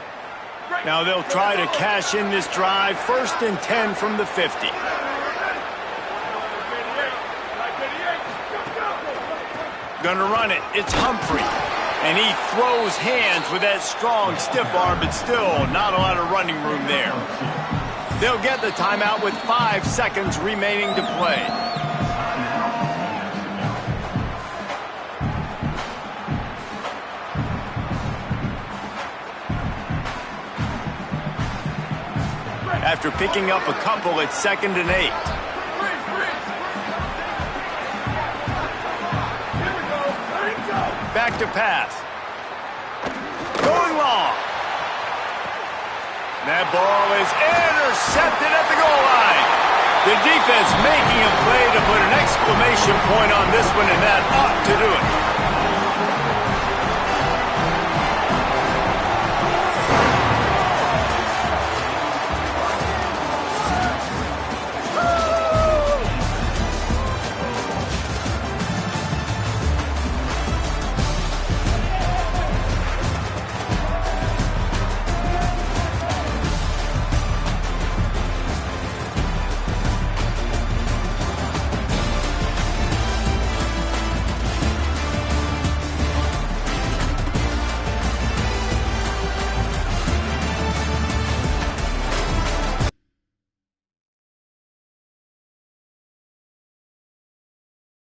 Now they'll try to cash in this drive, 1st and 10 from the 50. Gonna run it. It's Humphrey. And he throws hands with that strong, stiff arm, but still not a lot of running room there. They'll get the timeout with 5 seconds remaining to play. After picking up a couple at 2nd and 8. Back to pass. Going long. That ball is intercepted at the goal line. The defense making a play to put an exclamation point on this one, and